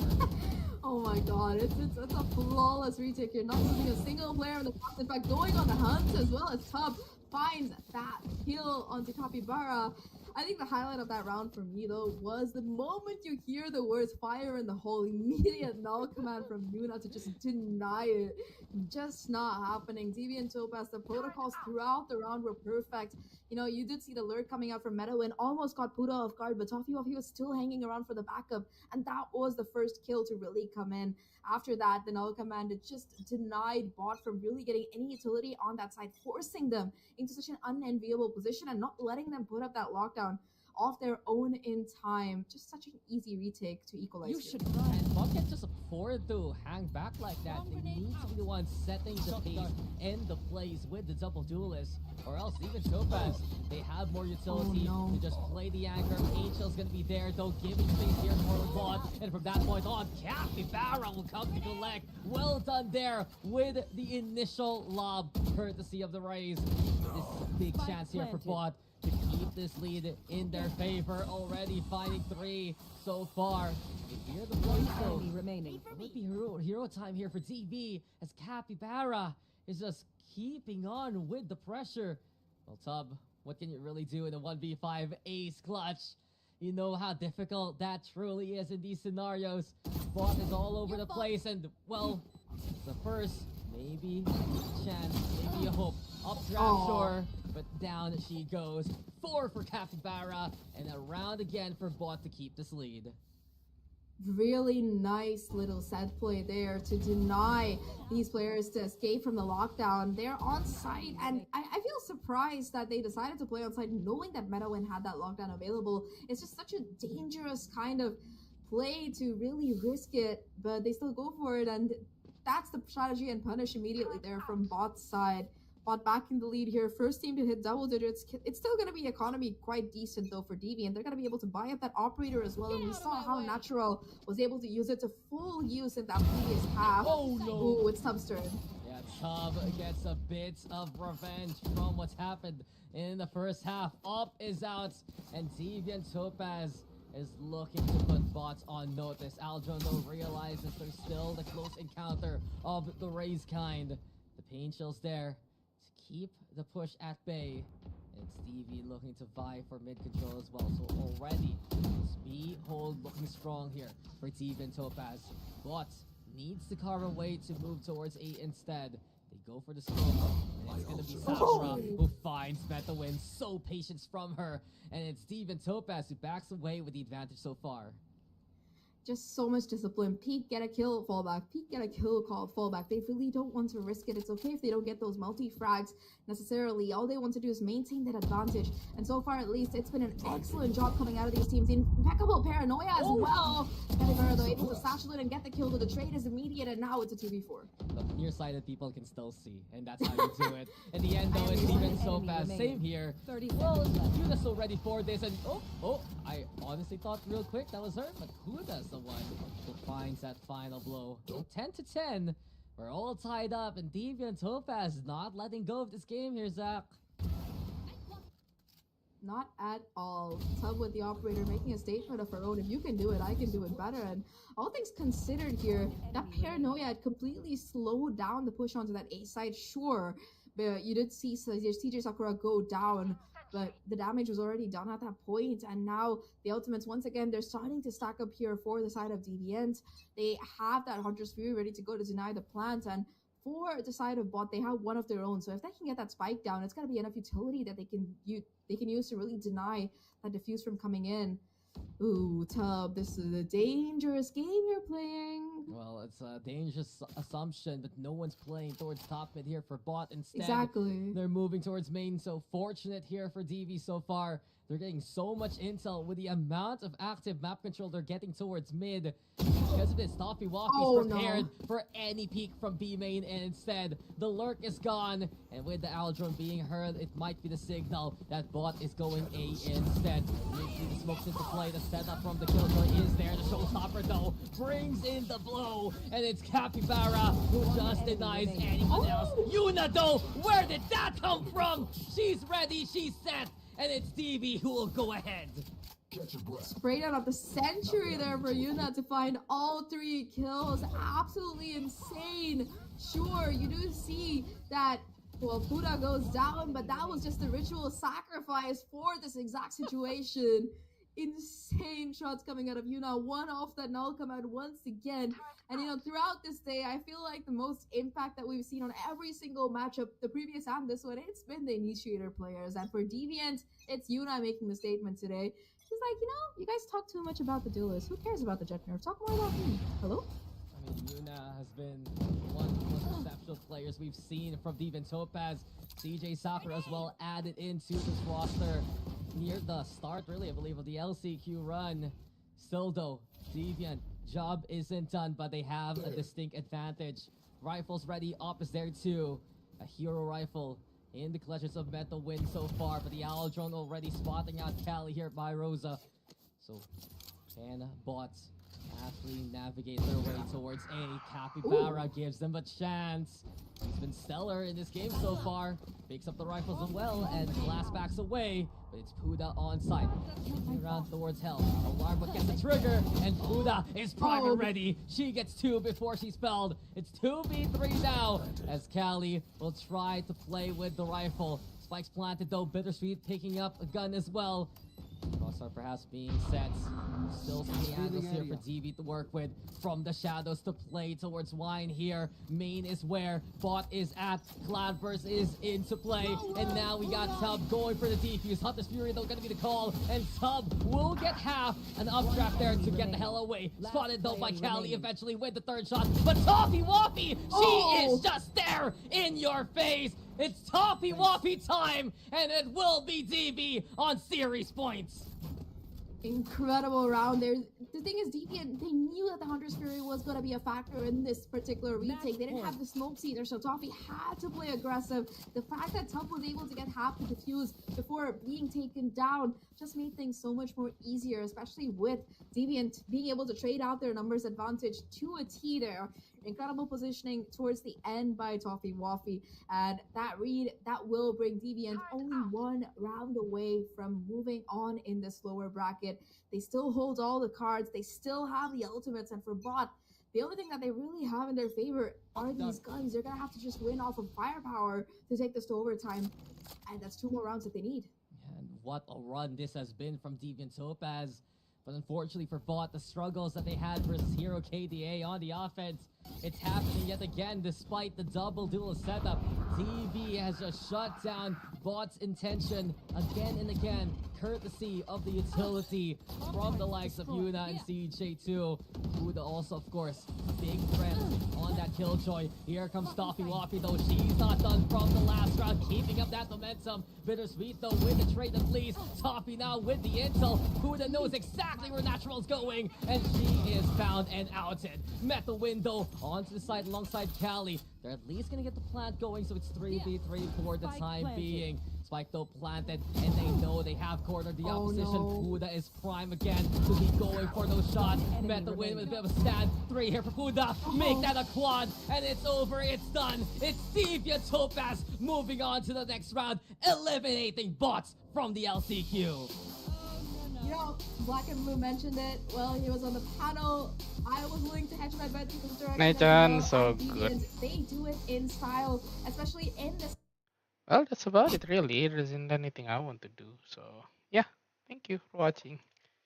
[SPEAKER 3] Oh my god, it's a flawless retake here. Not losing a single player on the box. In fact, going on the hunt as well as Tub finds that kill onto Capybara. I think the highlight of that round for me though was the moment you hear the words fire in the hole, immediate null command from Yuna to just deny it. Just not happening. Deviant Topaz, the protocols throughout the round were perfect. You know, you did see the lurk coming out from Meadowin, almost got Puda off guard, but Toffee was still hanging around for the backup, and that was the first kill to really come in. After that, the null command just denied bot from really getting any utility on that side, forcing them into such an unenviable position and not letting them put up that lockdown off their own in time. Just such an easy retake to equalize.
[SPEAKER 1] You should run. And Buck can't just afford to hang back like that. They need to be the ones setting the pace and the plays with the double duelist. Or else even Topaz, they have more utility to just play the anchor. Angel's gonna be there though, giving space here for the bot. And from that point on, Capybara will come to collect. Well done there with the initial lob, courtesy of the Rays. This is a big chance here for bot to keep this lead in their favor. Already finding 3 so far. You hear the voice though. Remaining. It would be hero time here for DB as Capybara is just keeping on with the pressure. Well, Tub, what can you really do in a 1v5 ace clutch? You know how difficult that truly is in these scenarios. Bot is all over the place and, well, it's the first, maybe a chance, maybe a hope. Up trap, sure, but down she goes. 4 for Capybara, and a round again for bot to keep this lead.
[SPEAKER 3] Really nice little set play there to deny these players to escape from the lockdown. They're on site, and I feel surprised that they decided to play on site knowing that Meadowin had that lockdown available. It's just such a dangerous kind of play to really risk it, but they still go for it, and that's the strategy and punish immediately there from bot's side. Bot back in the lead here. First team to hit double digits. It's still going to be economy quite decent though for Deviant. They're going to be able to buy up that operator as well. And we saw how Natural was able to use it to full use in that previous half.
[SPEAKER 1] Oh no!
[SPEAKER 3] Ooh, it's Tub's turn.
[SPEAKER 1] Yeah, Tub gets a bit of revenge from what's happened in the first half. Up is out, and Deviant Topaz is looking to put bots on notice. Aldron though realizes there's still the close encounter of the Rays kind. The pain chill's there. Keep the push at bay. And Stevie looking to vie for mid control as well. So already, speed hold looking strong here for Deviant Topaz. But needs to carve a way to move towards A instead. They go for the scope. And it's gonna be Sasha who finds Metawin. So patience from her. And it's Deviant Topaz who backs away with the advantage so far.
[SPEAKER 3] Just so much discipline. Peek, get a kill, fallback. Peek, get a kill, call, fallback. They really don't want to risk it. It's okay if they don't get those multi-frags necessarily. All they want to do is maintain that advantage. And so far, at least, it's been an excellent job coming out of these teams. Impeccable paranoia as well. Capybara, though, able to satchel it and get the kill. The trade is immediate, and now it's a 2v4.
[SPEAKER 1] Look, nearsighted people can still see, and that's how you do it. In the end, though, it's Deviant Topaz. Same here. Well, Huda's so ready for this, and I honestly thought real quick that was her, but Huda's the one who finds that final blow. So 10 to 10, we're all tied up, and Deviant Topaz not letting go of this game here, Zach.
[SPEAKER 3] Not at all. Tub with the operator making a statement of her own. If you can do it, I can do it better. And all things considered here, that paranoia had completely slowed down the push onto that A side, sure. But you did see CJ Sakura go down, but the damage was already done at that point. And now the ultimates, once again, they're starting to stack up here for the side of Deviant. They have that Hunter's Fury ready to go to deny the plant. And for the side of bot, they have one of their own. So if they can get that spike down, it's going to be enough utility that they can use to really deny that diffuse from coming in. Ooh, Tub, this is a dangerous game you're playing.
[SPEAKER 1] Well, it's a dangerous assumption, but no one's playing towards top mid here for bot. Instead,
[SPEAKER 3] exactly.
[SPEAKER 1] They're moving towards main, so fortunate here for DV so far. They're getting so much intel with the amount of active map control they're getting towards mid. Because of this, Toffee Walkie's prepared for any peek from B main, and instead, the lurk is gone. And with the Aldron being heard, it might be the signal that bot is going A instead. You see the smokes into play, the setup from the killjoy is there. The showstopper, though, brings in the blow, and it's Capybara who just denies anyone else. Yuna, though, where did that come from? She's ready, she's set, and it's DB who will go ahead.
[SPEAKER 3] Sprayed out of the century there for Yuna to find all 3 kills. Absolutely insane. Sure, you do see that Well, Buddha goes down, but that was just a ritual sacrifice for this exact situation. Insane shots coming out of Yuna. One off that null come out once again. And throughout this day, I feel like the most impact that we've seen on every single matchup, the previous and this one, it's been the initiator players. And for Deviant, it's Yuna making the statement today. She's like, you guys talk too much about the duelist. Who cares about the jet nerf? Talk more about me. Hello?
[SPEAKER 1] I mean, Yuna has been one of the most exceptional players we've seen from Deviant Topaz. CJ Sakura as well added into this roster near the start, really, I believe, of the LCQ run. Still, though, Deviant, job isn't done, but they have a distinct advantage. Rifles ready, op is there too. A hero rifle in the clutches of Meta Wind so far, but the Owl Drone already spotting out Cali here by Rosa. So, can bots aptly navigate their way towards A? Capybara gives them a chance. He's been stellar in this game so far. Picks up the rifles as well, and Glass backs away. But it's Puda on site. Around towards Hell. Alarm gets the trigger, and Puda is prime and ready. She gets 2 before she's spelled. It's 2v3 now, as Cali will try to play with the rifle. Spikes planted though, Bittersweet picking up a gun as well. Crosshair perhaps being set. Still some handles here for DB to work with. From the shadows to play towards Wine here. Main is where Bot is at. Cloudburst is into play. And now we got Tub going for the defuse. Hunter's Fury though gonna be the call. And Tub will get half an updraft there to get the hell away. Spotted though by Cali eventually with the third shot. But Toffee Waffy, she is just there in your face. It's Toffee Waffy time, and it will be DB on series points.
[SPEAKER 3] Incredible round there. The thing is, Deviant, they knew that the Hunter's Fury was going to be a factor in this particular retake. They didn't have the smokes either, so Toffee had to play aggressive. The fact that Tup was able to get half the defuse before being taken down just made things so much more easier, especially with Deviant being able to trade out their numbers advantage to a T there. Incredible positioning towards the end by Toffee Waffy, and that read that will bring Deviant only 1 round away from moving on in this lower bracket. They still hold all the cards, they still have the ultimates, and for Bot, the only thing that they really have in their favor are these guns. They're gonna have to just win off of firepower to take this to overtime, and that's 2 more rounds that they need.
[SPEAKER 1] And what a run this has been from Deviant Topaz. But unfortunately for Bot, the struggles that they had versus Hero KDA on the offense, it's happening yet again despite the double duel setup. DB has just shut down Bot's intention again and again, courtesy of the utility from the likes of Yuna and CJ2. Buda also, of course, big threat on that Killjoy. Here comes Toffee Waffy though. She's not done from the last round, keeping up that momentum. Bittersweet though with the trade at least. Toffee now with the intel. Buda knows exactly where Natural's going, and she is found and outed. Meta Window onto the side alongside Cali. They're at least gonna get the plant going, so it's 3v3 for the time being. Spike though planted, and they know they have cornered the opposition. Buda is prime again to be going for those shots. Meta win with a bit of a stand. 3 here for Buda. Make that a quad, and it's over. It's done. It's Deviant Topaz moving on to the next round, eliminating Bots from the LCQ.
[SPEAKER 3] Black and Blue mentioned it. Well, he was on the panel. I was willing to hedge my bet to this direction.
[SPEAKER 2] Nathan, so good.
[SPEAKER 3] They do it in style, especially in this.
[SPEAKER 2] Well, that's about it really. There isn't anything I want to do. So, yeah. Thank you for watching.